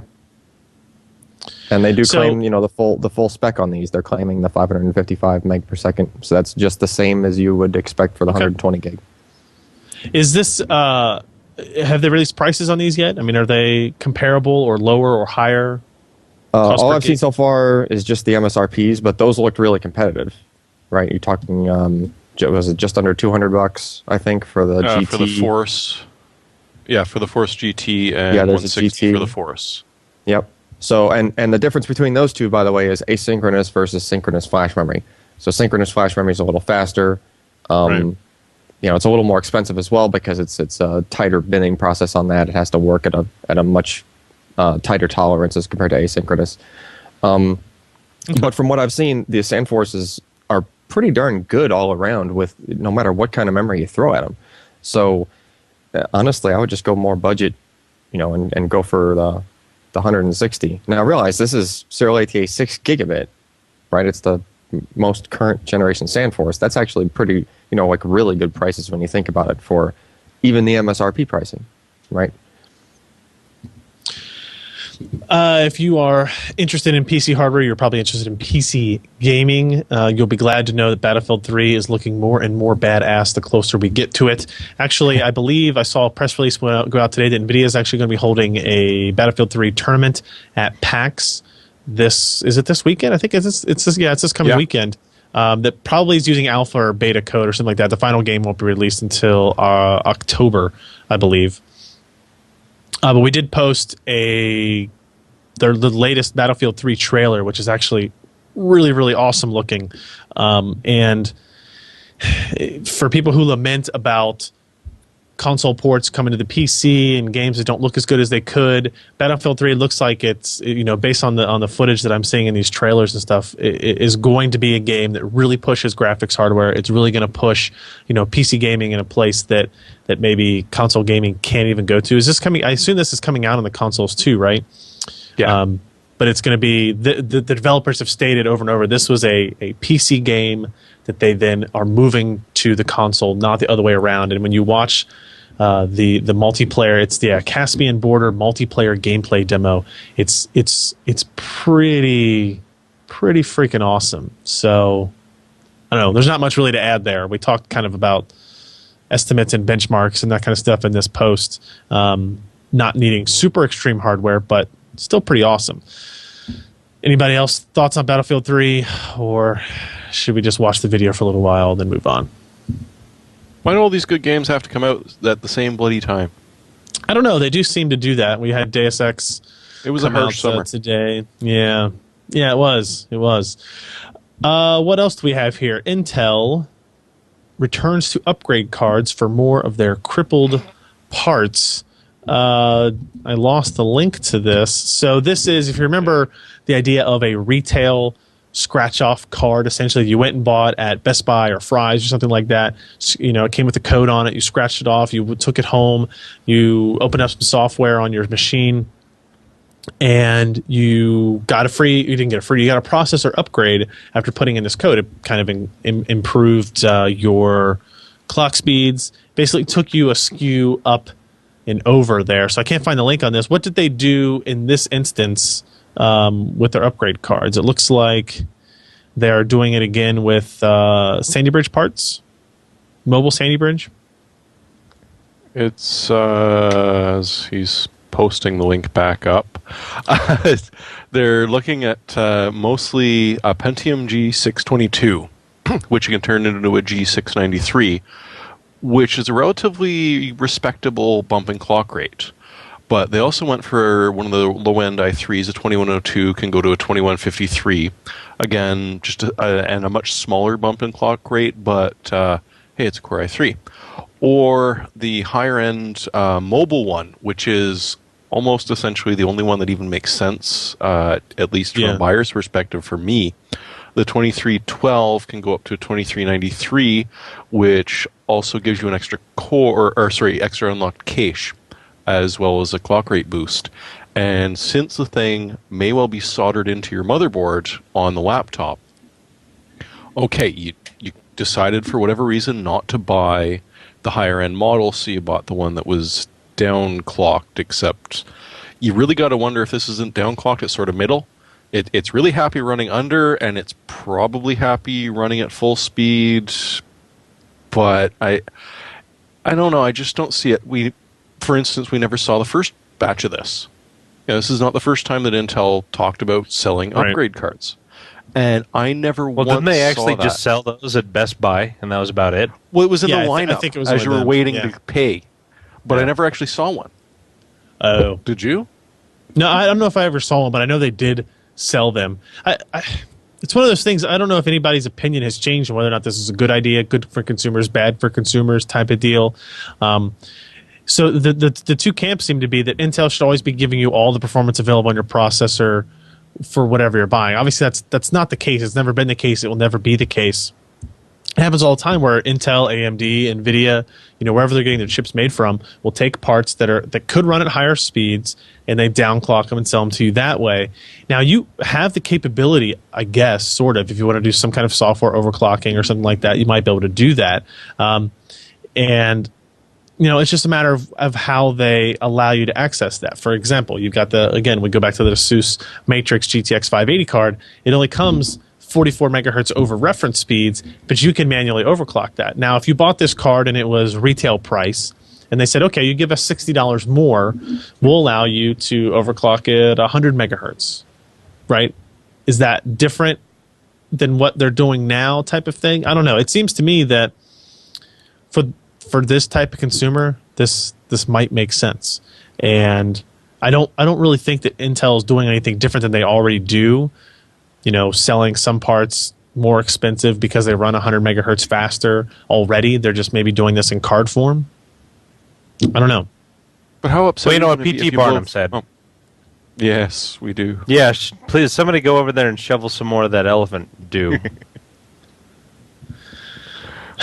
And they do claim, the full spec on these. They're claiming the 555 meg per second. So that's just the same as you would expect for the 120 gig. Is this have they released prices on these yet? I mean, are they comparable or lower or higher? All I've seen so far is just the MSRPs, but those looked really competitive, right? You're talking, was it just under $200? I think for the GT. For the Force. Yeah, for the Force GT and there's a 160 GT. for the Force. Yep. So, and the difference between those two, by the way, is asynchronous versus synchronous flash memory. So synchronous flash memory is a little faster. Right. It's a little more expensive as well because it's a tighter binning process on that. It has to work at a much tighter tolerance as compared to asynchronous. But from what I've seen, the SandForces are pretty darn good all around with no matter what kind of memory you throw at them. So honestly, I would just go more budget, and go for the 160. Now realize this is Serial ATA 6 gigabit, right? It's the most current generation SandForce. That's actually pretty, really good prices when you think about it for even the MSRP pricing, right? If you are interested in PC hardware, you're probably interested in PC gaming. You'll be glad to know that Battlefield 3 is looking more and more badass the closer we get to it. Actually, I believe I saw a press release go out today that NVIDIA is actually going to be holding a Battlefield 3 tournament at PAX. Is it this weekend? I think it's this coming weekend. That probably is using alpha or beta code or something like that. The final game won't be released until October, I believe. But we did post the latest Battlefield 3 trailer, which is actually really, really awesome looking. And for people who lament about console ports coming to the PC and games that don't look as good as they could, Battlefield 3 looks like it's, based on the footage that I'm seeing in these trailers and stuff, it is going to be a game that really pushes graphics hardware. It's really going to push, PC gaming in a place that maybe console gaming can't even go to. Is this coming? I assume this is coming out on the consoles too, right? Yeah. But it's going to be the developers have stated over and over this was a PC game that they then are moving to the console, not the other way around. And when you watch the multiplayer, it's the Caspian Border multiplayer gameplay demo. It's pretty freaking awesome. So I don't know. There's not much really to add there. We talked kind of about estimates and benchmarks and that kind of stuff in this post. Not needing super extreme hardware, but still pretty awesome. Anybody else thoughts on Battlefield 3, or should we just watch the video for a little while and then move on? Why do all these good games have to come out at the same bloody time? I don't know. They do seem to do that. We had Deus Ex. It was a harsh summer today. Yeah, it was. What else do we have here? Intel returns to upgrade cards for more of their crippled parts. I lost the link to this. So this is, if you remember, the idea of a retail scratch-off card. Essentially, you went and bought at Best Buy or Fry's or something like that. It came with a code on it. You scratched it off. You took it home. You opened up some software on your machine, and you got you didn't get a free. You got a processor upgrade after putting in this code. It kind of improved your clock speeds. Basically, took you a SKU up and over there. So I can't find the link on this. What did they do in this instance with their upgrade cards? It looks like they're doing it again with Sandy Bridge parts, mobile Sandy Bridge. It's as he's posting the link back up. They're looking at mostly a Pentium G622, which you can turn into a G693, which is a relatively respectable bump and clock rate. But they also went for one of the low-end i3s, a 2102 can go to a 2153. Again, just and a much smaller bump and clock rate, but hey, it's a Core i3. Or the higher-end mobile one, which is almost essentially the only one that even makes sense, at least from a buyer's perspective for me. The 2312 can go up to a 2393, which also gives you an extra extra unlocked cache, as well as a clock rate boost. And since the thing may well be soldered into your motherboard on the laptop, okay, you decided for whatever reason not to buy the higher end model, so you bought the one that was downclocked, except you really got to wonder if this isn't downclocked, it's sort of middle. It's really happy running under, and it's probably happy running at full speed, but I don't know, I just don't see it. for instance, we never saw the first batch of this. This is not the first time that Intel talked about selling Right. upgrade cards. And I never Well, once didn't they actually saw just that. sell those at Best Buy, and that was about it? Well, it was in Yeah, the I lineup think it was as one you of were them, waiting yeah. to pay. But I Yeah. never actually saw one. Oh. Did you? No, I don't know if I ever saw one, but I know they did sell them. It's one of those things. I don't know if anybody's opinion has changed on whether or not this is a good idea, good for consumers, bad for consumers type of deal. So the two camps seem to be that Intel should always be giving you all the performance available on your processor for whatever you're buying. Obviously, that's not the case. It's never been the case. It will never be the case. It happens all the time where Intel, AMD, NVIDIA, wherever they're getting their chips made from, will take parts that could run at higher speeds and they downclock them and sell them to you that way. Now, you have the capability, I guess, sort of, if you want to do some kind of software overclocking or something like that, you might be able to do that. And it's just a matter of how they allow you to access that. For example, you've got we go back to the ASUS Matrix GTX 580 card. It only comes 44 megahertz over reference speeds, but you can manually overclock that. Now, if you bought this card and it was retail price, and they said, okay, you give us $60 more, we'll allow you to overclock it 100 megahertz, right? Is that different than what they're doing now type of thing? I don't know. It seems to me that for this type of consumer, this might make sense. And I don't really think that Intel is doing anything different than they already do. Selling some parts more expensive because they run 100 megahertz faster already. They're just maybe doing this in card form. I don't know. But how upset? Well, you know are what gonna be P.T. if you Barnum both- said. Oh. Yes, we do. Yeah, please, somebody go over there and shovel some more of that elephant dew.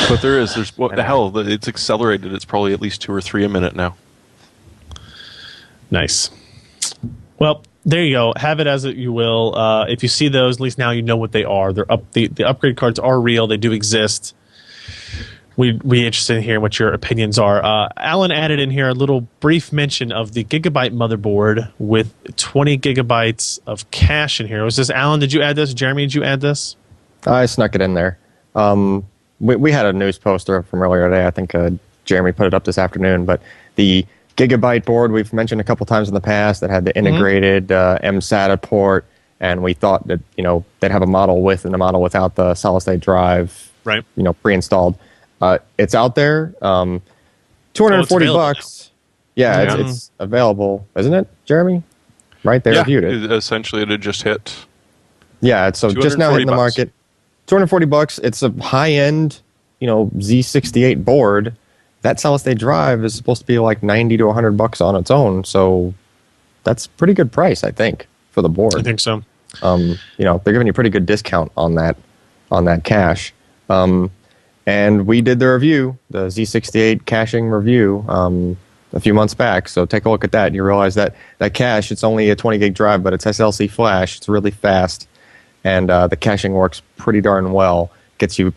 But there's what the hell? It's accelerated. It's probably at least 2 or 3 a minute now. Nice. Well, there you go. Have it as you will. If you see those, at least now you know what they are. They're up. The upgrade cards are real. They do exist. We'd be interested in hearing what your opinions are. Alan added in here a little brief mention of the Gigabyte motherboard with 20 gigabytes of cache in here. Was this Alan? Did you add this? Jeremy, did you add this? I snuck it in there. We had a news poster from earlier today. I think Jeremy put it up this afternoon. But the Gigabyte board we've mentioned a couple times in the past that had the integrated mSATA port, and we thought that they'd have a model with and a model without the solid state drive, Right. Pre-installed. It's out there. $240 available bucks. Yeah, Yeah. it's available, isn't it, Jeremy? Right, they reviewed it. Essentially, it had just hit. Yeah, it's so just now hitting the $240. market. $240. It's a high-end, Z68 board. That solid-state drive is supposed to be like $90 to $100 on its own. So that's a pretty good price, I think, for the board. I think so. They're giving you a pretty good discount on that cache. And we did the review, the Z68 caching review, a few months back. So take a look at that, and you realize that cache, it's only a 20 gig drive, but it's SLC flash. It's really fast, and the caching works pretty darn well. Gets you,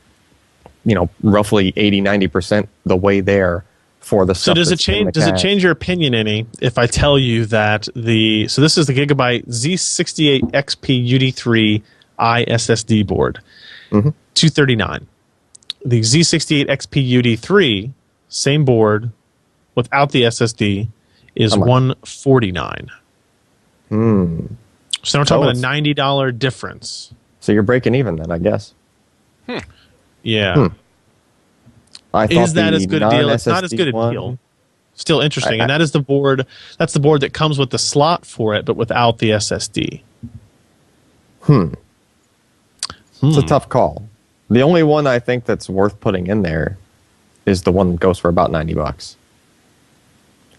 roughly 80-90% the way there for the So stuff does it that's in the change? Does it cache. change your opinion any if I tell you that so this is the Gigabyte Z68 XP UD3 iSSD board, 239. The Z68 XP UD3, same board, without the SSD, is How much? $149. So we're talking So about a it's- $90 difference. So you're breaking even then, I guess. Yeah. I thought Is that the as good a deal? It's not as non-SSD good a one- deal. Still interesting. And that is the board. That's the board that comes with the slot for it, but without the SSD. It's a tough call. The only one I think that's worth putting in there is the one that goes for about $90.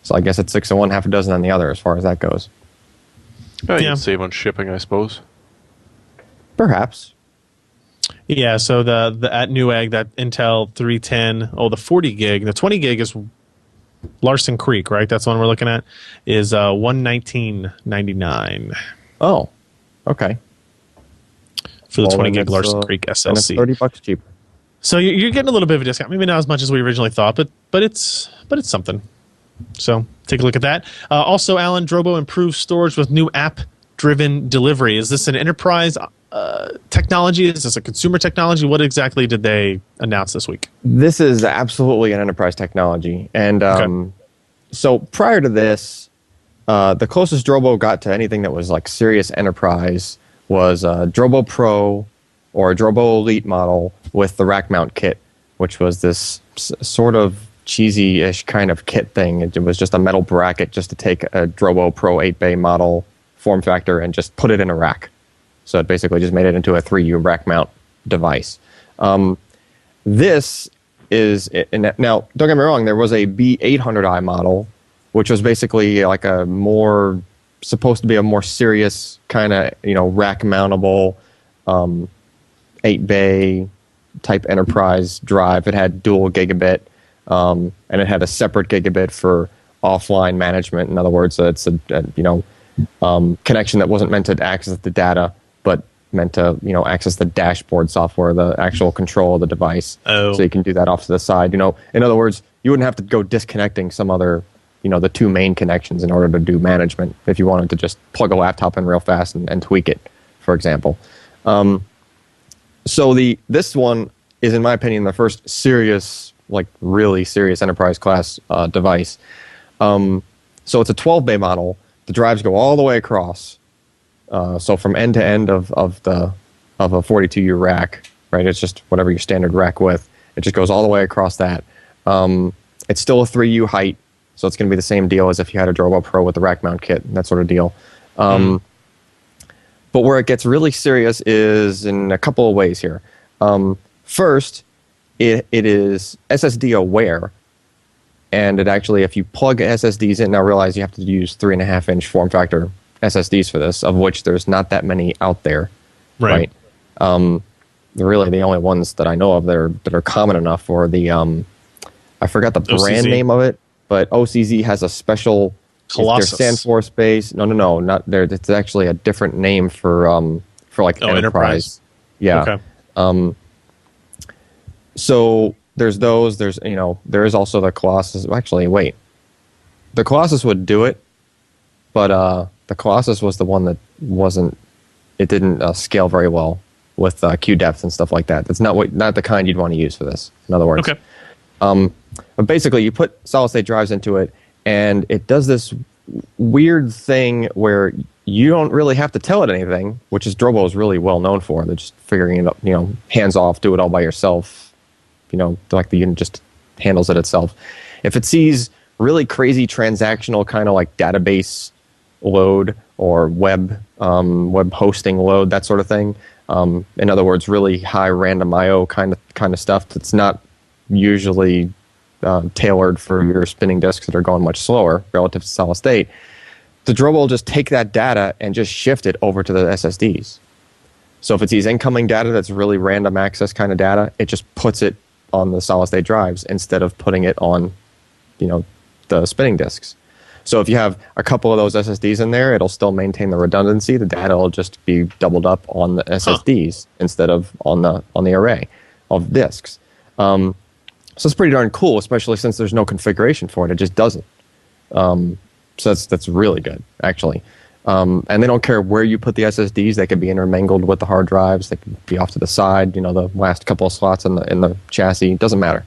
So I guess it's 6 in one, half a dozen on the other, as far as that goes. You Yeah. can save on shipping, I suppose. Perhaps. Yeah, so the at Newegg, that Intel 310, the 40 gig, the 20 gig is Larson Creek, right? That's the one we're looking at, is $119.99 Oh, okay. for the Well, 20 then gig it's, Larson Creek then it's SLC. $30 cheaper. So you're getting a little bit of a discount. Maybe not as much as we originally thought, but it's something. So take a look at that. Also, Alan, Drobo improves storage with new app-driven delivery. Is this an enterprise technology? Is this a consumer technology? What exactly did they announce this week? This is absolutely an enterprise technology. And So prior to this, the closest Drobo got to anything that was like serious enterprise was a Drobo Pro or a Drobo Elite model with the rack mount kit, which was this sort of cheesy-ish kind of kit thing. It was just a metal bracket just to take a Drobo Pro 8-bay model form factor and just put it in a rack. So it basically just made it into a 3U rack mount device. This is, now don't get me wrong, there was a B800i model, which was basically like supposed to be a more serious kind of, rack mountable 8-bay type enterprise drive. It had dual gigabit, and it had a separate gigabit for offline management. In other words, it's a connection that wasn't meant to access the data, but meant to access the dashboard software, the actual control of the device. Oh. So you can do that off to the side. In other words, you wouldn't have to go disconnecting some other, the two main connections in order to do management if you wanted to just plug a laptop in real fast and tweak it, for example. So this one is, in my opinion, the first serious, like really serious enterprise class device. So it's a 12-bay model. The drives go all the way across. So from end to end of a 42U rack, right? It's just whatever your standard rack width. It just goes all the way across that. It's still a 3U height, so it's going to be the same deal as if you had a Drobo Pro with the rack mount kit, that sort of deal. But where it gets really serious is in a couple of ways here. First, it is SSD aware, and it actually, if you plug SSDs in, now realize you have to use 3.5-inch form factor SSDs for this, of which there's not that many out there, right? They're really the only ones that I know of that are common enough for the, I forgot the brand name of it, but OCZ has a special, Colossus. Their SandForce base. No, not there. It's actually a different name for like enterprise. Yeah. Okay. So there's those. There's there is also the Colossus. Actually, wait, the Colossus would do it, but the Colossus was the one that wasn't. It didn't scale very well with Q depth and stuff like that. That's not the kind you'd want to use for this. In other words. Okay. But basically, you put solid state drives into it, and it does this weird thing where you don't really have to tell it anything, which is Drobo is really well known for. They're just figuring it up, hands off, do it all by yourself. Like the unit just handles it itself. If it sees really crazy transactional kind of like database load or web hosting load, that sort of thing. In other words, really high random I/O kind of stuff that's not usually tailored for your spinning disks that are going much slower relative to solid state. The Drobo will just take that data and just shift it over to the SSDs. So if it sees incoming data that's really random access kind of data, it just puts it on the solid state drives instead of putting it on, the spinning disks. So if you have a couple of those SSDs in there, it'll still maintain the redundancy. The data will just be doubled up on the SSDs instead of on the array of disks. So it's pretty darn cool, especially since there's no configuration for it. It just does it. So that's really good, actually. And they don't care where you put the SSDs. They could be intermingled with the hard drives. They could be off to the side. The last couple of slots in the chassis. It doesn't matter.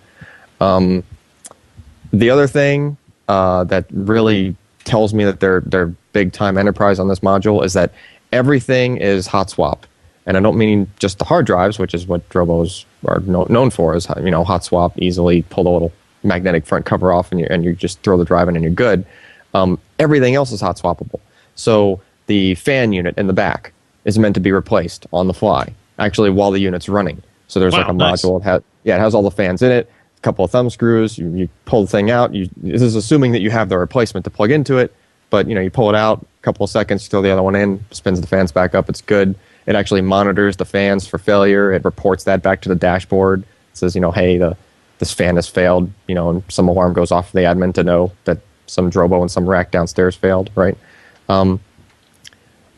The other thing that really tells me that they're big time enterprise on this module is that everything is hot swap. And I don't mean just the hard drives, which is what Drobos are known for, is hot swap, easily pull the little magnetic front cover off, and you just throw the drive in and you're good. Everything else is hot swappable. So the fan unit in the back is meant to be replaced on the fly, actually while the unit's running. So there's like a module. It has all the fans in it, a couple of thumb screws. You pull the thing out. This is assuming that you have the replacement to plug into it, but you pull it out, a couple of seconds, throw the other one in, spins the fans back up. It's good. It actually monitors the fans for failure. It reports that back to the dashboard. It says, hey, this fan has failed, and some alarm goes off for the admin to know that some Drobo and some rack downstairs failed, right?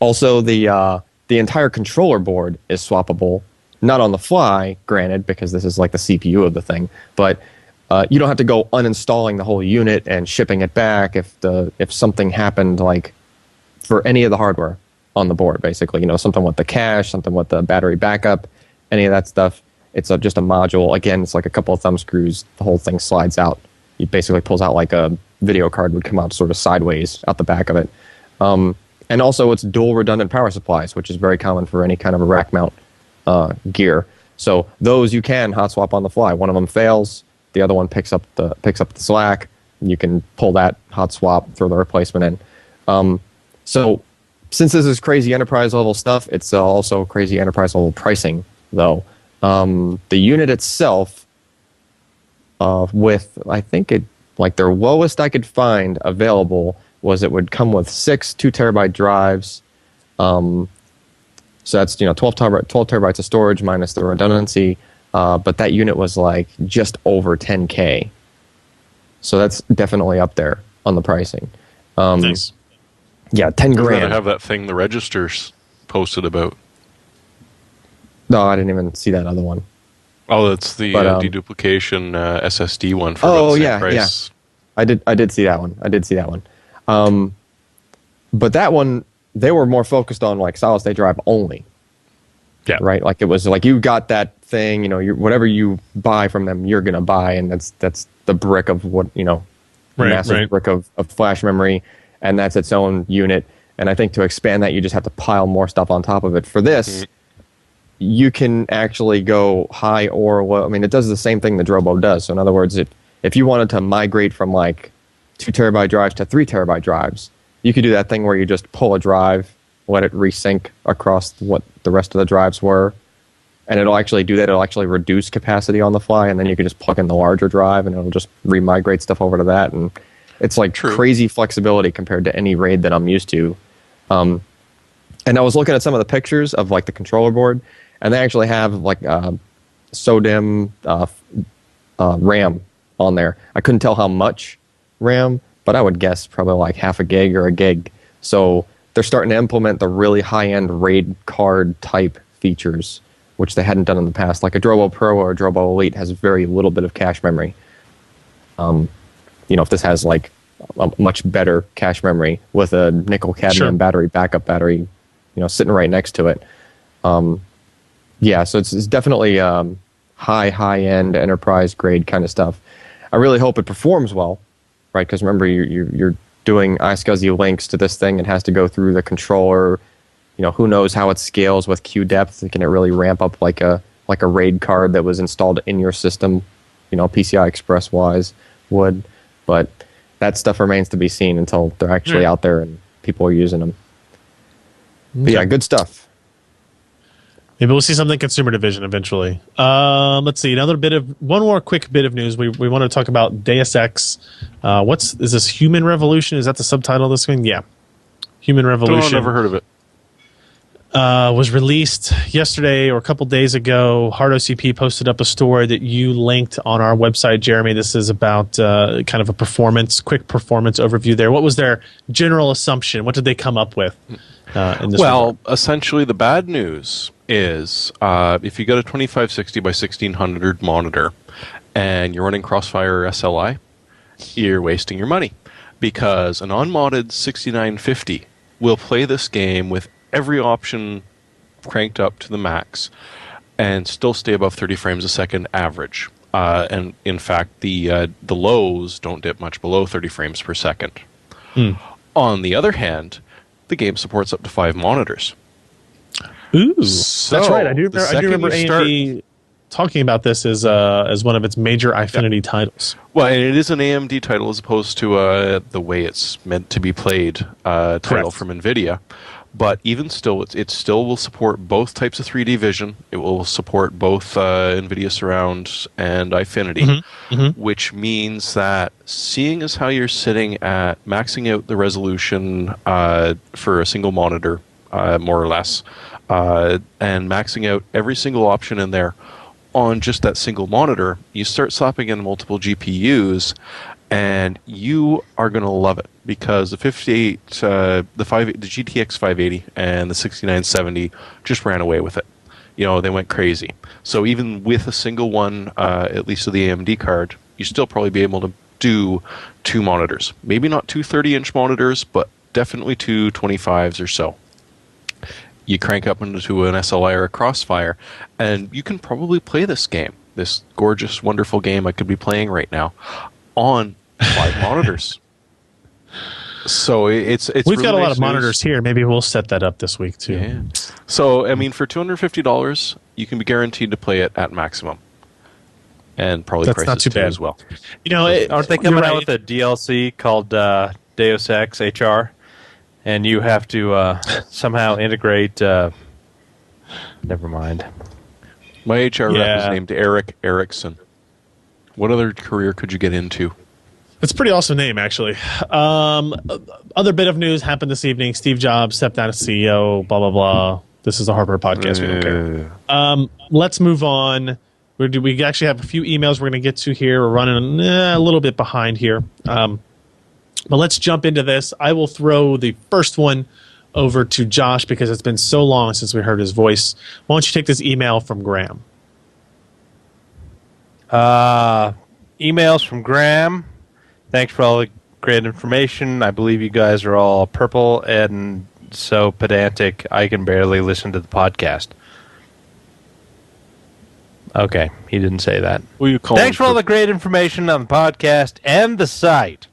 Also, the entire controller board is swappable, not on the fly, granted, because this is like the CPU of the thing, but you don't have to go uninstalling the whole unit and shipping it back if something happened, like for any of the hardware on the board, basically, something with the cache, something with the battery backup, any of that stuff. It's just a module. Again, it's like a couple of thumb screws. The whole thing slides out. It basically pulls out like a video card would come out sort of sideways out the back of it. And also it's dual redundant power supplies, which is very common for any kind of a rack mount gear. So those you can hot swap on the fly. One of them fails, the other one picks up the slack. You can pull that hot swap, throw the replacement in. So since this is crazy enterprise level stuff, it's also crazy enterprise level pricing, though. The unit itself, with I think it like their lowest I could find available was it would come with 6 2TB drives. So that's 12 terabytes of storage minus the redundancy. But that unit was like just over 10K. So that's definitely up there on the pricing. Nice. Yeah, 10 I'd rather grand. have that thing the registers posted about. No, I didn't even see that other one. Oh, that's the deduplication SSD one for about the same price. Yeah. I did see that one. But that one, they were more focused on like solid state drive only. Yeah. Right. Like it was like you got that thing. Whatever you buy from them, you're gonna buy, and that's the brick of what massive brick of flash memory, and that's its own unit. And I think to expand that, you just have to pile more stuff on top of it. For this, you can actually go high or low. I mean, it does the same thing the Drobo does. So in other words, if you wanted to migrate from like 2 terabyte drives to 3 terabyte drives, you could do that thing where you just pull a drive, let it resync across what the rest of the drives were, and it'll actually do that. It'll actually reduce capacity on the fly, and then you can just plug in the larger drive, and it'll just remigrate stuff over to that. And it's like crazy flexibility compared to any RAID that I'm used to. And I was looking at some of the pictures of like the controller board, and they actually have like SODIMM RAM on there. I couldn't tell how much RAM, but I would guess probably like half a gig or a gig. So they're starting to implement the really high-end RAID card type features, which they hadn't done in the past. Like a Drobo Pro or a Drobo Elite has very little bit of cache memory. If this has like a much better cache memory with a nickel cadmium battery, backup battery, sitting right next to it. So it's definitely high-end enterprise grade kind of stuff. I really hope it performs well, right? Because remember, you're doing iSCSI links to this thing. It has to go through the controller. Who knows how it scales with queue depth? Can it really ramp up like a RAID card that was installed in your system, PCI Express wise would? But that stuff remains to be seen until they're actually out there and people are using them. But yeah, good stuff. Maybe we'll see something Consumer Division eventually. Let's see, one more quick bit of news. We want to talk about Deus Ex. Is this Human Revolution? Is that the subtitle of this thing? Yeah. Human Revolution. I've never heard of it. Was released yesterday or a couple days ago. Hard OCP posted up a story that you linked on our website, Jeremy. This is about kind of a quick performance overview there. What was their general assumption? What did they come up with in this report? Essentially the bad news is if you got a 2560 by 1600 monitor and you're running Crossfire or SLI, you're wasting your money because an unmodded 6950 will play this game with every option cranked up to the max and still stay above 30 frames a second average. And in fact, the lows don't dip much below 30 frames per second. On the other hand, the game supports up to 5 monitors. Ooh, So, that's right. I do the second remember you AMD talking about this as one of its major Eyefinity titles. Well, and it is an AMD title as opposed to the way it's meant to be played title Correct. from NVIDIA. But even still, it still will support both types of 3D vision. It will support both NVIDIA Surround and Eyefinity, which means that seeing as how you're sitting at maxing out the resolution for a single monitor, more or less, and maxing out every single option in there on just that single monitor, you start slapping in multiple GPUs, and you are going to love it because the the GTX 580 and the 6970 just ran away with it. They went crazy. So even with a single one, at least of the AMD card, you still probably be able to do 2 monitors. Maybe not 2 30-inch monitors, but definitely 2 25s or so. You crank up into an SLI or a Crossfire, and you can probably play this game, this gorgeous, wonderful game I could be playing right now, on 5 monitors. So it's We've really got a lot nice of monitors news. here. Maybe we'll set that up this week too. Yeah. So I mean, for $250, you can be guaranteed to play it at maximum, and probably That's prices not too bad as well. You know, Aren't they you're coming right. out with a DLC called Deus Ex HR? And you have to somehow integrate. Never mind. My HR rep Yeah. is named Eric Erickson. What other career could you get into? It's a pretty awesome name, actually. Other bit of news happened this evening. Steve Jobs stepped down as CEO, blah, blah, blah. This is a Harper podcast. We don't care. Let's move on. We actually have a few emails we're going to get to here. We're running a little bit behind here. But let's jump into this. I will throw the first one over to Josh because it's been so long since we heard his voice. Why don't you take this email from Graham? Emails from Graham. Thanks for all the great information. I believe you guys are all purple and so pedantic I can barely listen to the podcast. Okay, he didn't say that. Will you call Thanks for all the great information on the podcast and the site.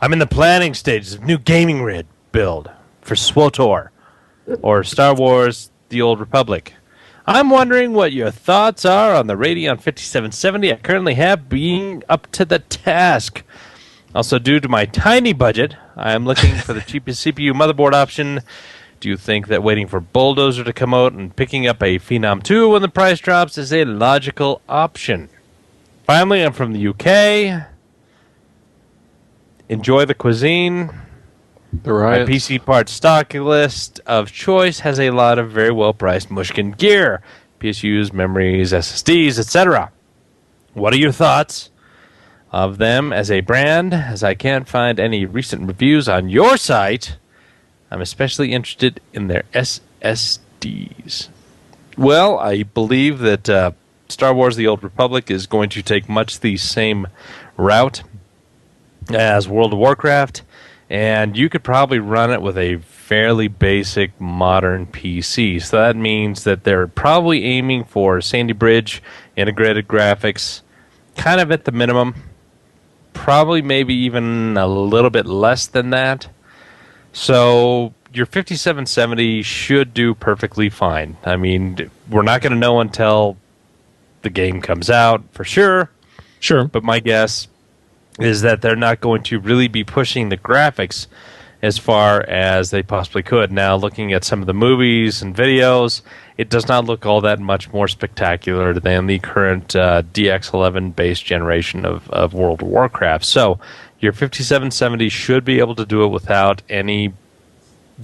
I'm in the planning stages of new gaming rig build for SWTOR, or Star Wars The Old Republic. I'm wondering what your thoughts are on the Radeon 5770 I currently have being up to the task. Also, due to my tiny budget, I am looking for the cheapest CPU motherboard option. Do you think that waiting for Bulldozer to come out and picking up a Phenom 2 when the price drops is a logical option? Finally, I'm from the UK. Enjoy the cuisine. The My riots? PC parts stock list of choice has a lot of very well-priced Mushkin gear. PSUs, memories, SSDs, etc. What are your thoughts of them as a brand? As I can't find any recent reviews on your site, I'm especially interested in their SSDs. Well, I believe that Star Wars The Old Republic is going to take much the same route as World of Warcraft, and you could probably run it with a fairly basic modern PC. So that means that they're probably aiming for Sandy Bridge integrated graphics, kind of at the minimum, probably maybe even a little bit less than that. So your 5770 should do perfectly fine. I mean, we're not going to know until the game comes out for sure, Sure. but my guess is that they're not going to really be pushing the graphics as far as they possibly could. Now, looking at some of the movies and videos, it does not look all that much more spectacular than the current DX11 base generation of World of Warcraft. So your 5770 should be able to do it without any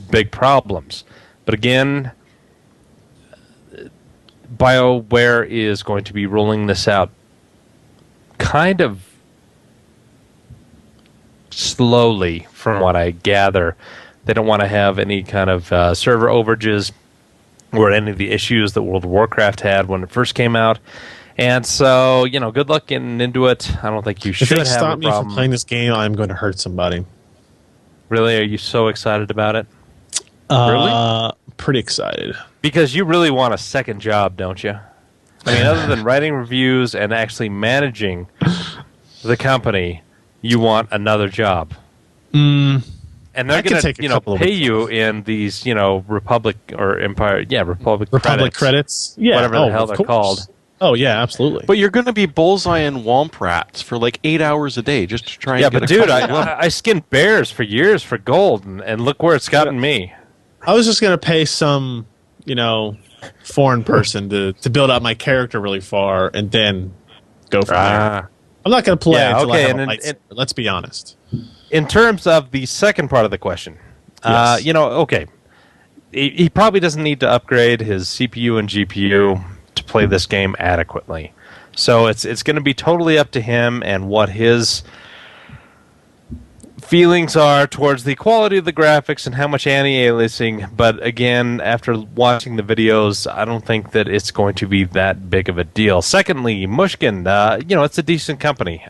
big problems. But again, BioWare is going to be rolling this out kind of slowly, from what I gather. They don't want to have any kind of server overages or any of the issues that World of Warcraft had when it first came out. And so, good luck getting into it. I don't think you If should they have stop a me from problem. playing this game, I'm going to hurt somebody. Really? Are you so excited about it? Really? Pretty excited. Because you really want a second job, don't you? I mean, other than writing reviews and actually managing the company, you want another job. And they're I could going take a to, couple of pay weeks you in these, Republic or Empire, Republic Credits. Yeah. whatever the hell of they're course. called. Oh, yeah, absolutely. But you're going to be bullseye and womp rats for like 8 hours a day just to try and Yeah, get but a dude, couple of I skinned bears for years for gold, and look where it's gotten me. I was just going to pay some, foreign person to build out my character really far and then go from there. I'm not going to play Yeah, until I okay, have a and- lightsaber. Let's be honest. In terms of the second part of the question, Yes. okay, he probably doesn't need to upgrade his CPU and GPU to play this game adequately. So it's going to be totally up to him and what his feelings are towards the quality of the graphics and how much anti-aliasing. But again, after watching the videos, I don't think that it's going to be that big of a deal. Secondly, Mushkin, it's a decent company.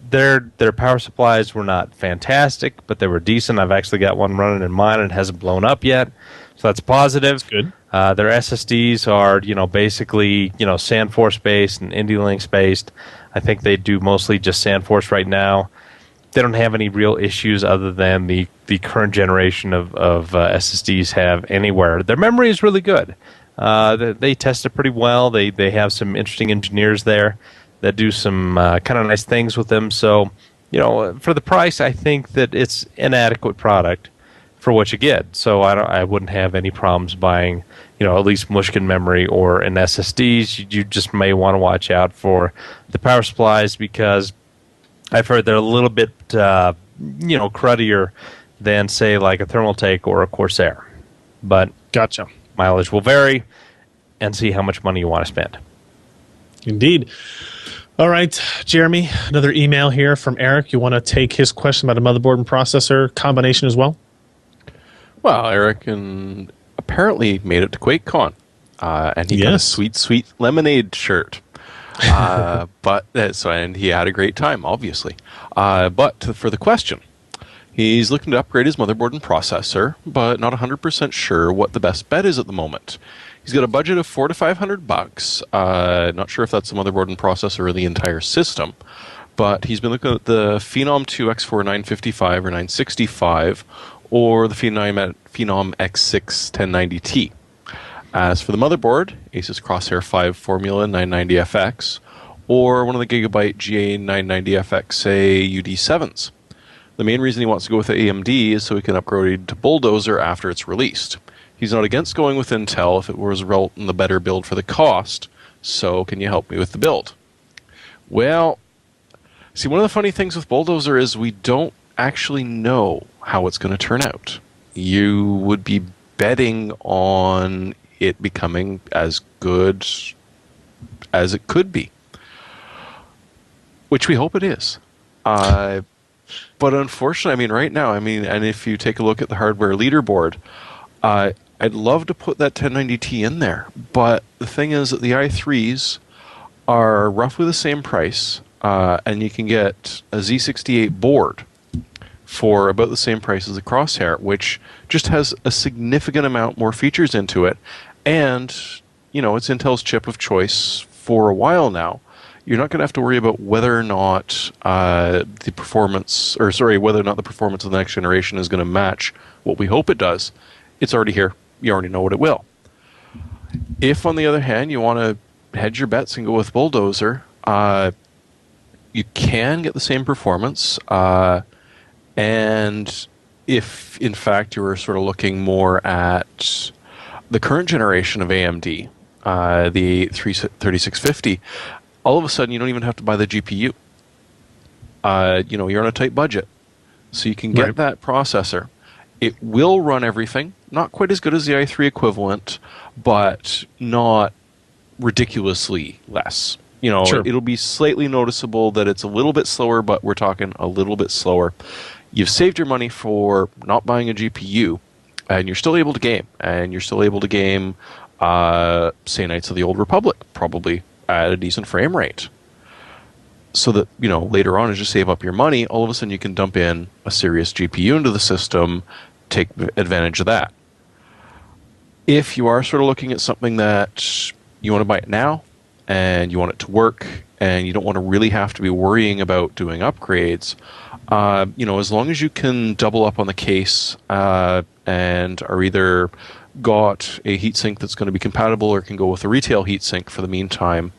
Their power supplies were not fantastic, but they were decent. I've actually got one running in mine, and it hasn't blown up yet, so that's positive. That's good. Their SSDs are, basically, SandForce based and IndyLinks based. I think they do mostly just SandForce right now. they don't have any real issues other than the current generation of SSDs have anywhere. Their memory is really good. They test it pretty well. They have some interesting engineers there that do some kind of nice things with them. So, for the price, I think that it's an adequate product for what you get. So I wouldn't have any problems buying, at least Mushkin memory or an SSD. You just may want to watch out for the power supplies because I've heard they're a little bit, cruddier than, say, like a Thermaltake or a Corsair. But Gotcha. mileage will vary, and see how much money you want to spend. Indeed. All right, Jeremy, another email here from Eric. You want to take his question about a motherboard and processor combination as well? Well, Eric apparently made it to QuakeCon, and he got a sweet, sweet lemonade shirt. And he had a great time, obviously. For the question, he's looking to upgrade his motherboard and processor, but not 100% sure what the best bet is at the moment. He's got a budget of $400 to $500. Not sure if that's the motherboard and processor or the entire system, but he's been looking at the Phenom 2 X4 955 or 965, or the Phenom X6 1090T. As for the motherboard, Asus Crosshair 5 Formula 990FX, or one of the Gigabyte GA990FX UD7s. The main reason he wants to go with the AMD is so he can upgrade to Bulldozer after it's released. He's not against going with Intel if it was result in the better build for the cost, so can you help me with the build? Well, see, one of the funny things with Bulldozer is we don't actually know how it's going to turn out. You would be betting on it becoming as good as it could be, which we hope it is. But unfortunately, right now, and if you take a look at the hardware leaderboard, I'd love to put that 1090T in there, but the thing is that the i3s are roughly the same price, and you can get a Z68 board for about the same price as the Crosshair, which just has a significant amount more features into it, and it's Intel's chip of choice for a while now. You're not going to have to worry about whether or not whether or not the performance of the next generation is going to match what we hope it does. It's already here. You already know what it will. If, on the other hand, you want to hedge your bets and go with Bulldozer, you can get the same performance. And if, in fact, you were sort of looking more at the current generation of AMD, the 3650, all of a sudden you don't even have to buy the GPU. You're on a tight budget, so you can get that processor. It will run everything, not quite as good as the i3 equivalent, but not ridiculously less. It'll be slightly noticeable that it's a little bit slower, but we're talking a little bit slower. You've saved your money for not buying a GPU, and you're still able to game. And you're still able to game, say, Knights of the Old Republic, probably at a decent frame rate. So that, later on, as you save up your money, all of a sudden you can dump in a serious GPU into the system, take advantage of that. If you are sort of looking at something that you want to buy it now, and you want it to work, and you don't want to really have to be worrying about doing upgrades, as long as you can double up on the case and are either got a heatsink that's going to be compatible or can go with a retail heatsink for the meantime,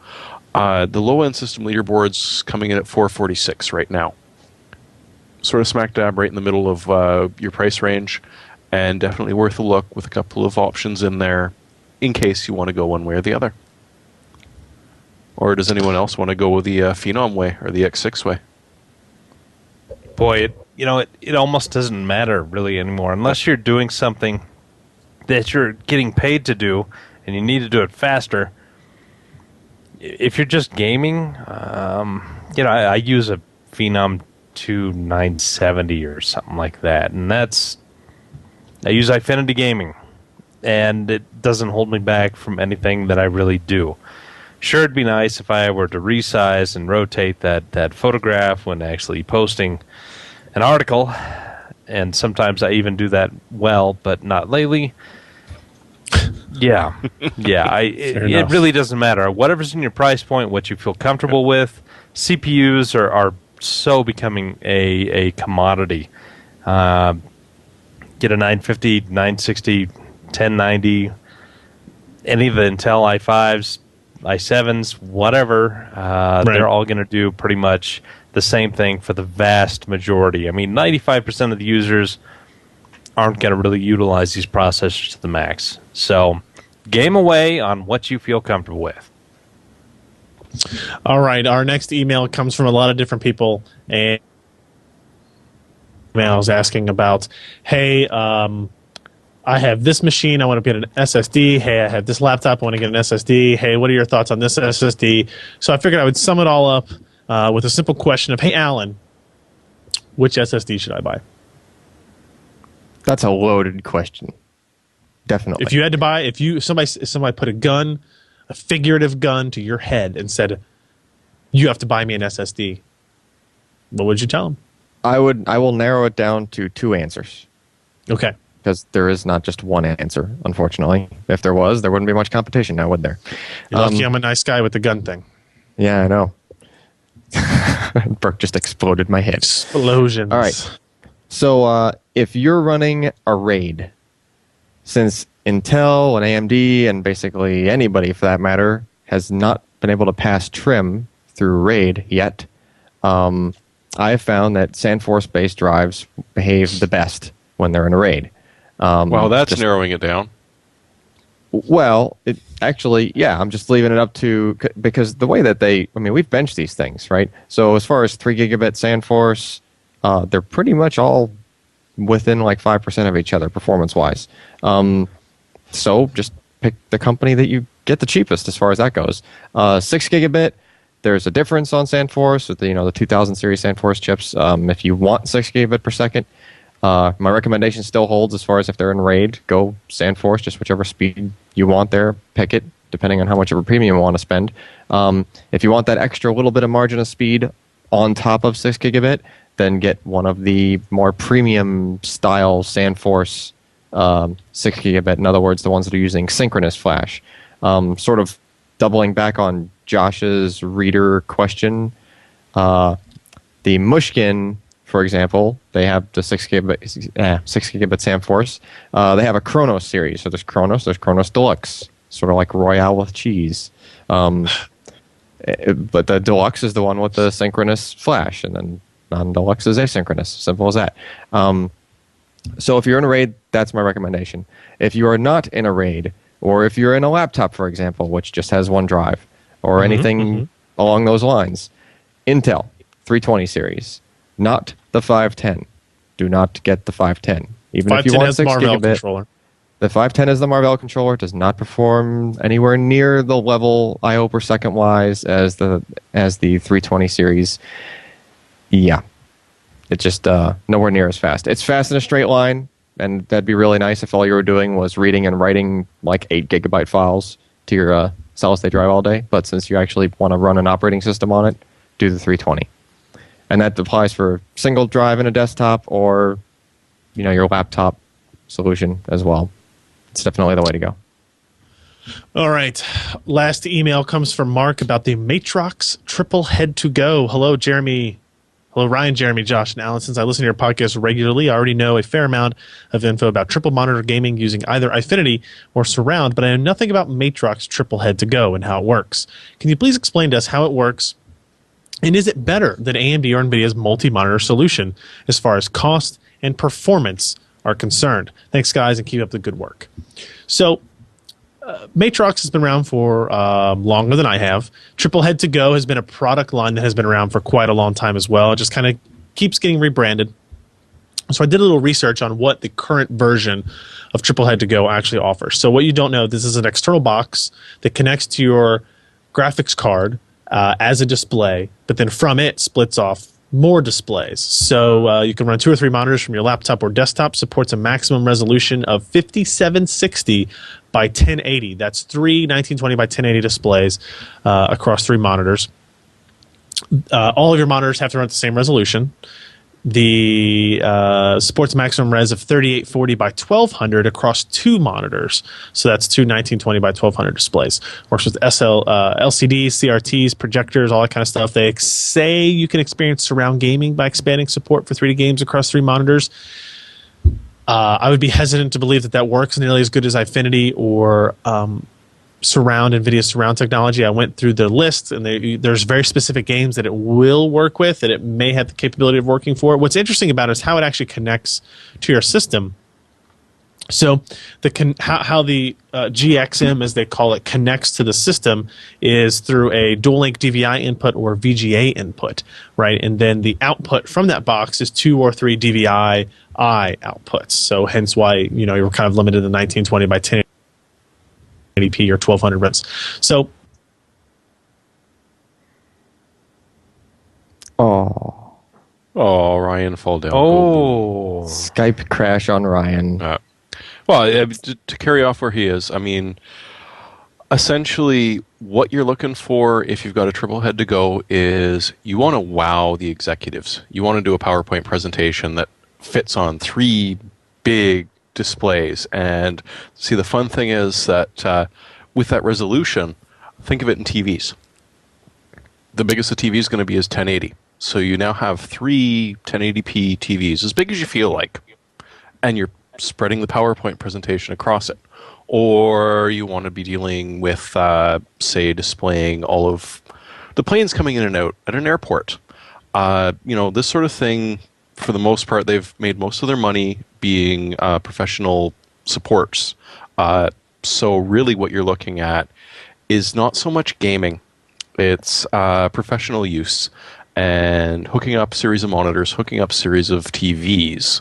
the low-end system leaderboard's coming in at 446 right now. Sort of smack dab right in the middle of your price range, and definitely worth a look with a couple of options in there in case you want to go one way or the other. Or does anyone else want to go with the Phenom way or the X6 way? Boy, it almost doesn't matter really anymore unless you're doing something that you're getting paid to do and you need to do it faster. If you're just gaming, I use a Phenom 2 970 or something like that, and I use Eyefinity Gaming, and it doesn't hold me back from anything that I really do. Sure, it'd be nice if I were to resize and rotate that photograph when actually posting an article, and sometimes I even do that well, but not lately. It really doesn't matter. Whatever's in your price point, what you feel comfortable with. CPUs are so becoming a commodity. Get a 950, 960, 1090, any of the Intel i5s, i7s, whatever. They're all going to do pretty much the same thing for the vast majority. I mean, 95% of the users aren't going to really utilize these processors to the max. So, game away on what you feel comfortable with. All right, our next email comes from a lot of different people, and emails asking about, hey, I have this machine, I want to get an SSD. Hey, I have this laptop, I want to get an SSD. Hey, what are your thoughts on this SSD? So I figured I would sum it all up with a simple question of, hey, Alan, which SSD should I buy? That's a loaded question. Definitely. If you had to buy, if somebody put a gun, a figurative gun to your head and said, you have to buy me an SSD, what would you tell them? I will narrow it down to two answers. Okay. Because there is not just one answer, unfortunately. If there was, there wouldn't be much competition now, would there? You're lucky I'm a nice guy with the gun thing. Yeah, I know. Burke just exploded my head. Explosions. All right. So if you're running a RAID, since Intel and AMD and basically anybody for that matter has not been able to pass trim through RAID yet, I have found that SandForce-based drives behave the best when they're in a RAID. Well, that's narrowing it down. Well, actually, yeah, I'm just leaving it up to, because the way that we've benched these things, right? So as far as 3 gigabit SandForce, they're pretty much all within like 5% of each other performance-wise. So just pick the company that you get the cheapest as far as that goes. 6 gigabit, there's a difference on SandForce with the 2000 series SandForce chips. If you want 6 gigabit per second, my recommendation still holds as far as if they're in RAID, go SandForce, just whichever speed you want there, pick it, depending on how much of a premium you want to spend. If you want that extra little bit of margin of speed on top of 6 gigabit, then get one of the more premium style SandForce 6 gigabit, in other words, the ones that are using synchronous flash. Sort of doubling back on Josh's reader question, the Mushkin, for example, they have the 6 gigabit SandForce. They have a Kronos series. So there's Kronos Deluxe, sort of like Royale with cheese. But the Deluxe is the one with the synchronous flash, and then non-Deluxe is asynchronous. Simple as that. So if you're in a RAID, that's my recommendation. If you are not in a RAID, or if you're in a laptop, for example, which just has one drive, or anything along those lines, Intel 320 series, not the 510. Do not get the 510. Even if you want 6 Marvell gigabit, controller. the 510 is the Marvell controller. It does not perform anywhere near the level I/O per second wise as the 320 series. Yeah, it's just nowhere near as fast. It's fast in a straight line, and that'd be really nice if all you were doing was reading and writing like 8 gigabyte files to your solid state drive all day. But since you actually want to run an operating system on it, do the 320. And that applies for single drive in a desktop or, your laptop solution as well. It's definitely the way to go. All right. Last email comes from Mark about the Matrox Triple Head to Go. Hello, Jeremy. Hello, Ryan, Jeremy, Josh, and Alan. Since I listen to your podcast regularly, I already know a fair amount of info about triple monitor gaming using either Eyefinity or Surround, but I know nothing about Matrox Triple Head to Go and how it works. Can you please explain to us how it works? And is it better than AMD or NVIDIA's multi-monitor solution as far as cost and performance are concerned? Thanks, guys, and keep up the good work. So, Matrox has been around for longer than I have. Triple Head to Go has been a product line that has been around for quite a long time as well. It just kind of keeps getting rebranded. So I did a little research on what the current version of Triple Head to Go actually offers. So what you don't know, this is an external box that connects to your graphics card as a display, but then from it splits off more displays. So you can run 2 or 3 monitors from your laptop or desktop. Supports a maximum resolution of 5760 by 1080. That's 3 1920 by 1080 displays across 3 monitors. All of your monitors have to run at the same resolution. the supports maximum res of 3840 by 1200 across 2 monitors. So that's two 1920 by 1200 displays. Works with LCDs, CRTs, projectors, all that kind of stuff. They say you can experience surround gaming by expanding support for 3D games across 3 monitors. I would be hesitant to believe that works nearly as good as Eyefinity or NVIDIA surround technology. I went through the list, and there's very specific games that it will work with, that it may have the capability of working for. What's interesting about it is how it actually connects to your system. So how the GXM, as they call it, connects to the system is through a dual link DVI input or VGA input, right? And then the output from that box is 2 or 3 DVI outputs. So hence why you're kind of limited to 1920 by 1080p or 1200 res. So Ryan fall down. Skype crash on Ryan. Well, to carry off where he is, I mean, essentially what you're looking for if you've got a triple head to go is you want to wow the executives. You want to do a PowerPoint presentation that fits on 3 big displays. And see, the fun thing is that with that resolution, think of it in TVs. The biggest the TV is going to be is 1080. So you now have 3 1080p TVs, as big as you feel like, and you're spreading the PowerPoint presentation across it. Or you want to be dealing with, say, displaying all of the planes coming in and out at an airport. This sort of thing, for the most part, they've made most of their money being professional supports. So really what you're looking at is not so much gaming. It's professional use and hooking up a series of monitors, hooking up a series of TVs,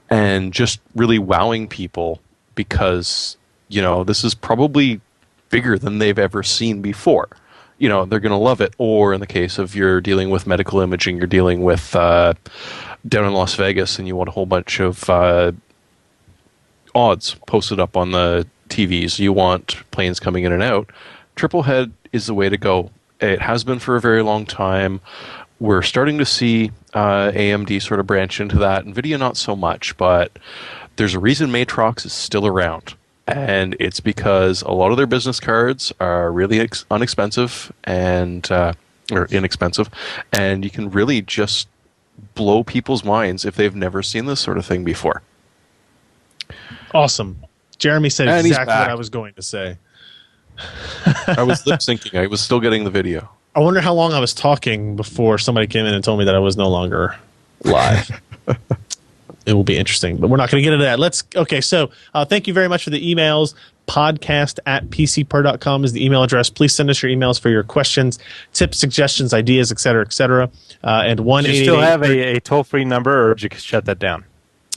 and just really wowing people because, this is probably bigger than they've ever seen before. They're going to love it. Or in the case of you're dealing with medical imaging, you're dealing with down in Las Vegas and you want a whole bunch of odds posted up on the TVs. You want planes coming in and out. Triple head is the way to go. It has been for a very long time. We're starting to see AMD sort of branch into that. NVIDIA not so much, but there's a reason Matrox is still around. And it's because a lot of their business cards are really inexpensive, and you can really just blow people's minds if they've never seen this sort of thing before. Awesome. Jeremy said exactly what I was going to say. I was lip syncing. I was still getting the video. I wonder how long I was talking before somebody came in and told me that I was no longer live. It will be interesting, but we're not going to get into that. So thank you very much for the emails. podcast@pcper.com is the email address. Please send us your emails for your questions, tips, suggestions, ideas, etc., etc. And Do you still have a toll-free number, or did you shut that down?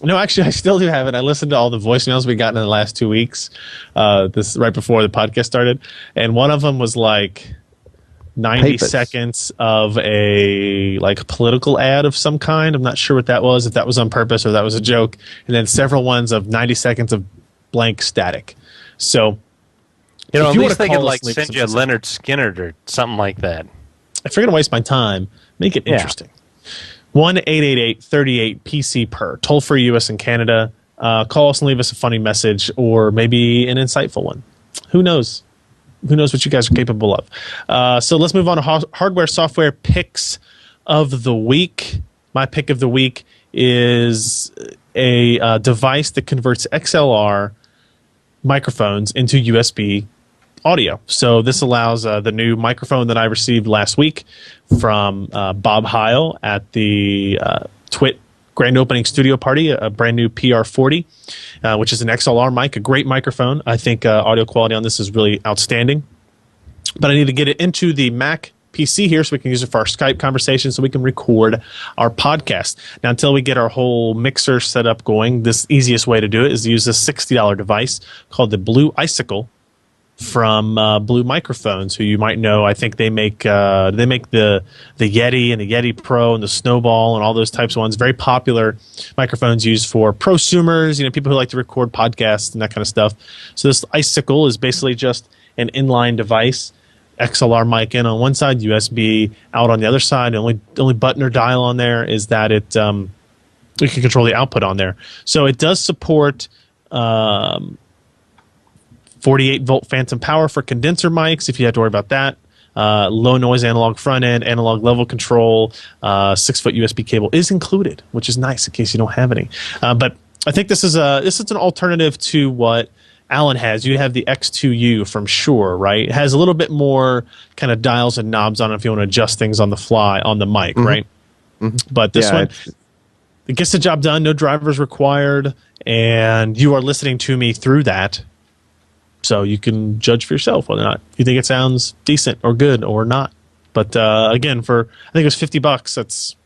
No, actually, I still do have it. I listened to all the voicemails we got in the last 2 weeks, this right before the podcast started, and one of them was like 90 seconds of a political ad of some kind. I'm not sure what that was, if that was on purpose or that was a joke. And then several ones of 90 seconds of blank static. So, at least they could send you a Leonard Skinner or something like that. If you're going to waste my time, make it interesting. 1-888-38-PC-PER. Toll-free U.S. and Canada. Call us and leave us a funny message or maybe an insightful one. Who knows? Who knows what you guys are capable of? So let's move on to hardware software picks of the week. My pick of the week is a device that converts XLR microphones into USB audio. So this allows the new microphone that I received last week from Bob Heil at the TWiT grand opening studio party, a brand new PR40, which is an XLR mic, a great microphone. I think audio quality on this is really outstanding. But I need to get it into the Mac PC here so we can use it for our Skype conversation so we can record our podcast. Now, until we get our whole mixer set up going, this easiest way to do it is to use this $60 device called the Blue Icicle from Blue Microphones, who you might know. I think they make the Yeti and the Yeti Pro and the Snowball and all those types of ones. Very popular microphones used for prosumers, people who like to record podcasts and that kind of stuff. So this Icicle is basically just an inline device XLR mic in on one side, USB out on the other side. The only button or dial on there is that you can control the output on there. So it does support 48-volt phantom power for condenser mics if you have to worry about that. Low noise analog front end, analog level control, 6-foot USB cable is included, which is nice in case you don't have any. But I think this is an alternative to what Alan has. You have the X2U from Shure, right? It has a little bit more kind of dials and knobs on it if you want to adjust things on the fly on the mic, right? Mm-hmm. But this one, it gets the job done. No drivers required, and you are listening to me through that. So you can judge for yourself whether or not you think it sounds decent or good or not. But again, I think it was $50. That's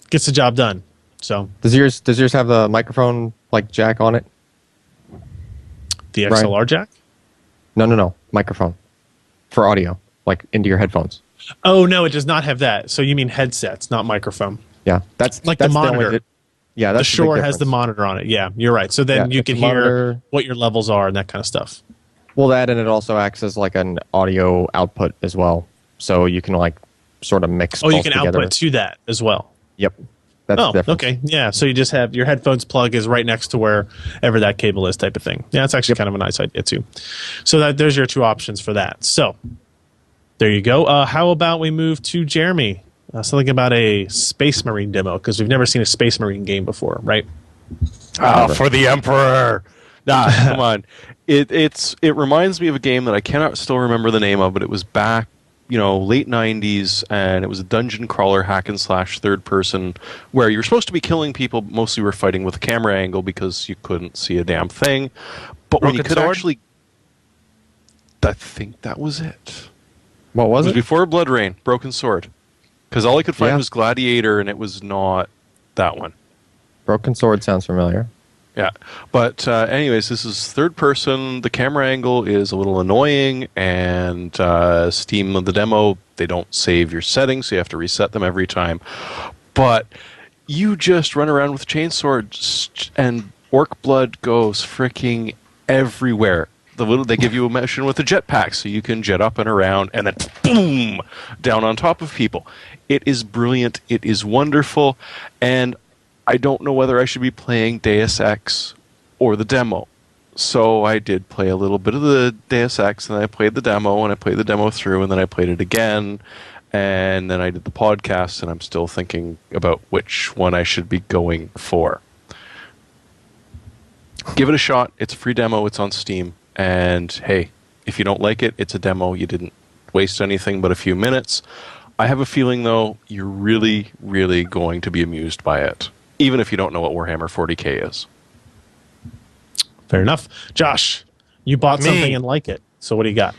gets the job done. So does yours have the microphone like jack on it? The XLR jack? No, microphone for audio, like into your headphones. Oh no, it does not have that. So you mean headsets, not microphone? Yeah, that's like that's the monitor. That's the Shure has the monitor on it. Yeah, you're right. So then you can hear what your levels are and that kind of stuff. Well, that, and it also acts as like an audio output as well, so you can like sort of mix. Oh, you can together. Output to that as well. Yep. That's the difference. Okay. Yeah. So you just have your headphones plug is right next to wherever that cable is, type of thing. Yeah, that's actually kind of a nice idea too. So there's your two options for that. So there you go. How about we move to Jeremy? Something about a Space Marine demo, because we've never seen a Space Marine game before, right? For the Emperor. Nah, come on. It reminds me of a game that I cannot still remember the name of, but it was back, late 90s, and it was a dungeon crawler hack and slash third person where you were supposed to be killing people, but mostly were fighting with a camera angle because you couldn't see a damn thing. But when you could actually, I think that was it. What was it? It was before Blood Rain, Broken Sword. Because all I could find was Gladiator, and it was not that one. Broken Sword sounds familiar. Yeah, but anyways, this is third person. The camera angle is a little annoying, and Steam of the demo, they don't save your settings, so you have to reset them every time. But you just run around with chainswords, and orc blood goes freaking everywhere. They give you a mission with a jetpack, so you can jet up and around, and then boom, down on top of people. It is brilliant. It is wonderful, and I don't know whether I should be playing Deus Ex or the demo. So I did play a little bit of the Deus Ex, and then I played the demo, and I played the demo through, and then I played it again, and then I did the podcast, and I'm still thinking about which one I should be going for. Give it a shot. It's a free demo. It's on Steam. And hey, if you don't like it, it's a demo. You didn't waste anything but a few minutes. I have a feeling, though, you're really, really going to be amused by it, even if you don't know what Warhammer 40K is. Fair enough. Josh, you bought something and like it. So what do you got?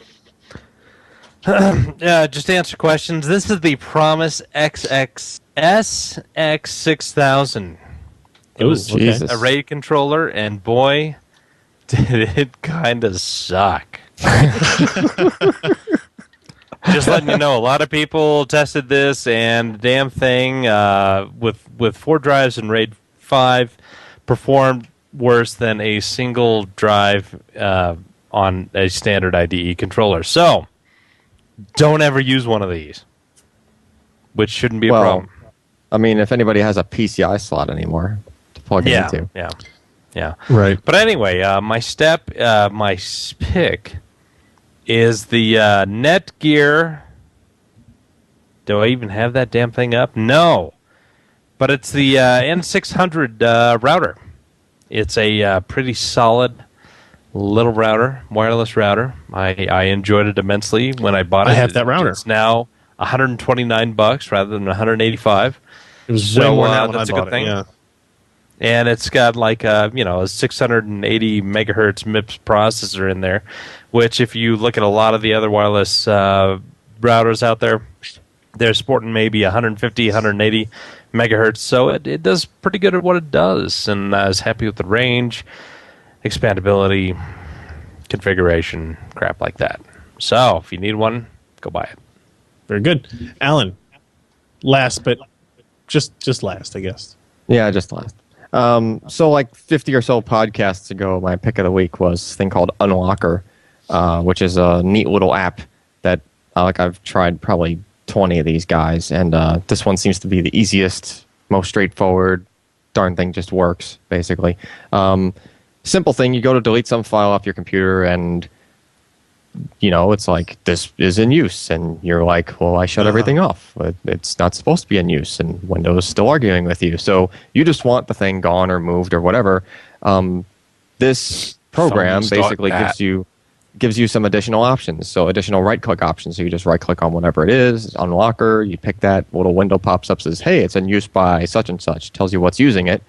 Just to answer questions, this is the Promise SX6000. It was Jesus. A RAID controller, and boy, did it kind of suck. Just letting you know, a lot of people tested this, and the damn thing with 4 drives and RAID 5 performed worse than a single drive on a standard IDE controller. So, don't ever use one of these, which shouldn't be a problem. I mean, if anybody has a PCI slot anymore to plug it into. Yeah. Right. But anyway, my pick is the Netgear. Do I even have that damn thing up? No. But it's the N600 router. It's a pretty solid little router, wireless router. I enjoyed it immensely when I bought it. I have that router. It's now $129 rather than $185. It was way more than when I bought it. Yeah. And it's got like a 680 megahertz MIPS processor in there, which if you look at a lot of the other wireless routers out there, they're sporting maybe 150, 180 megahertz. So it does pretty good at what it does, and I was happy with the range, expandability, configuration, crap like that. So if you need one, go buy it. Very good. Alan, last, but just last, I guess. Yeah, just last. So like 50 or so podcasts ago, my pick of the week was a thing called Unlocker, which is a neat little app that Like I've tried probably 20 of these guys, and this one seems to be the easiest, most straightforward. Darn thing just works, basically. Simple thing, you go to delete some file off your computer, and it's like, this is in use, and you're like, well, I shut everything off. It's not supposed to be in use, and Windows is still arguing with you. So you just want the thing gone or moved or whatever. This program basically gives you some additional options. So additional right-click options. So you just right-click on whatever it is, unlocker, you pick that, little window pops up, says, hey, it's in use by such and such, tells you what's using it.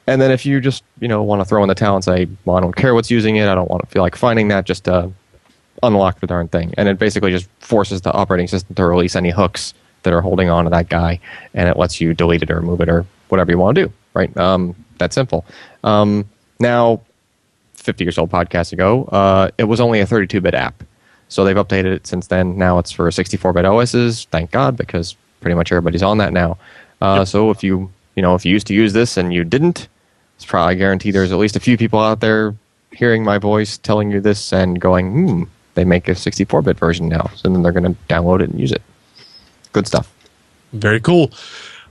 And then if you just, want to throw in the towel and say, well, I don't care what's using it, I don't want to feel like finding that, just unlock the darn thing. And it basically just forces the operating system to release any hooks that are holding on to that guy, and it lets you delete it or move it or whatever you want to do, right? That's simple. Now, 50 years old podcast ago, it was only a 32-bit app. So they've updated it since then. Now it's for 64-bit OSs, thank God, because pretty much everybody's on that now. So if you used to use this and you didn't, it's probably guaranteed there's at least a few people out there hearing my voice telling you this and going, they make a 64-bit version now. So then they're going to download it and use it. Good stuff. Very cool.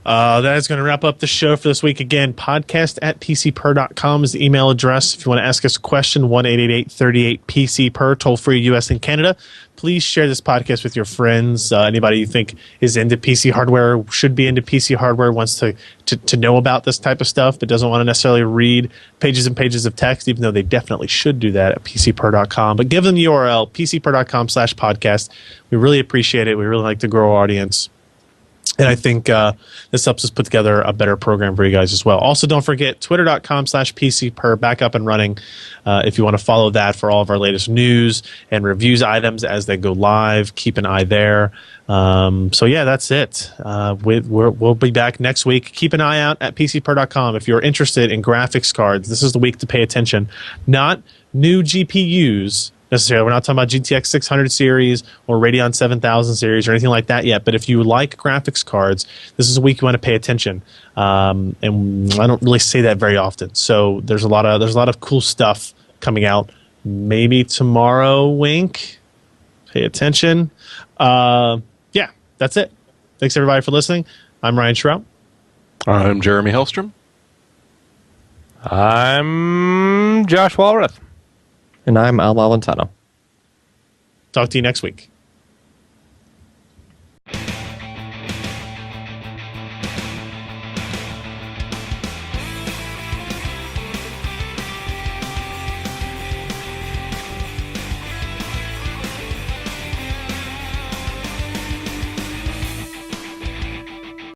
That is going to wrap up the show for this week. Again, podcast@pcper.com is the email address. If you want to ask us a question, 1-888-38-PCPer, toll-free U.S. and Canada. Please share this podcast with your friends. Anybody you think is into PC hardware, should be into PC hardware, wants to know about this type of stuff, but doesn't want to necessarily read pages and pages of text, even though they definitely should do that at pcper.com. But give them the URL, pcper.com/podcast. We really appreciate it. We really like to grow our audience. And I think this helps us put together a better program for you guys as well. Also, don't forget, twitter.com/PCPer, back up and running if you want to follow that for all of our latest news and reviews items as they go live. Keep an eye there. So, yeah, that's it. We'll be back next week. Keep an eye out at PCPer.com. If you're interested in graphics cards, this is the week to pay attention. Not new GPUs necessarily. We're not talking about GTX 600 series or Radeon 7000 series or anything like that yet. But if you like graphics cards, this is a week you want to pay attention. And I don't really say that very often. So there's a lot of cool stuff coming out. Maybe tomorrow, wink. Pay attention. Yeah, that's it. Thanks everybody for listening. I'm Ryan Shrout. I'm Jeremy Hellstrom. I'm Josh Walrath. And I'm Al Malventano. Talk to you next week.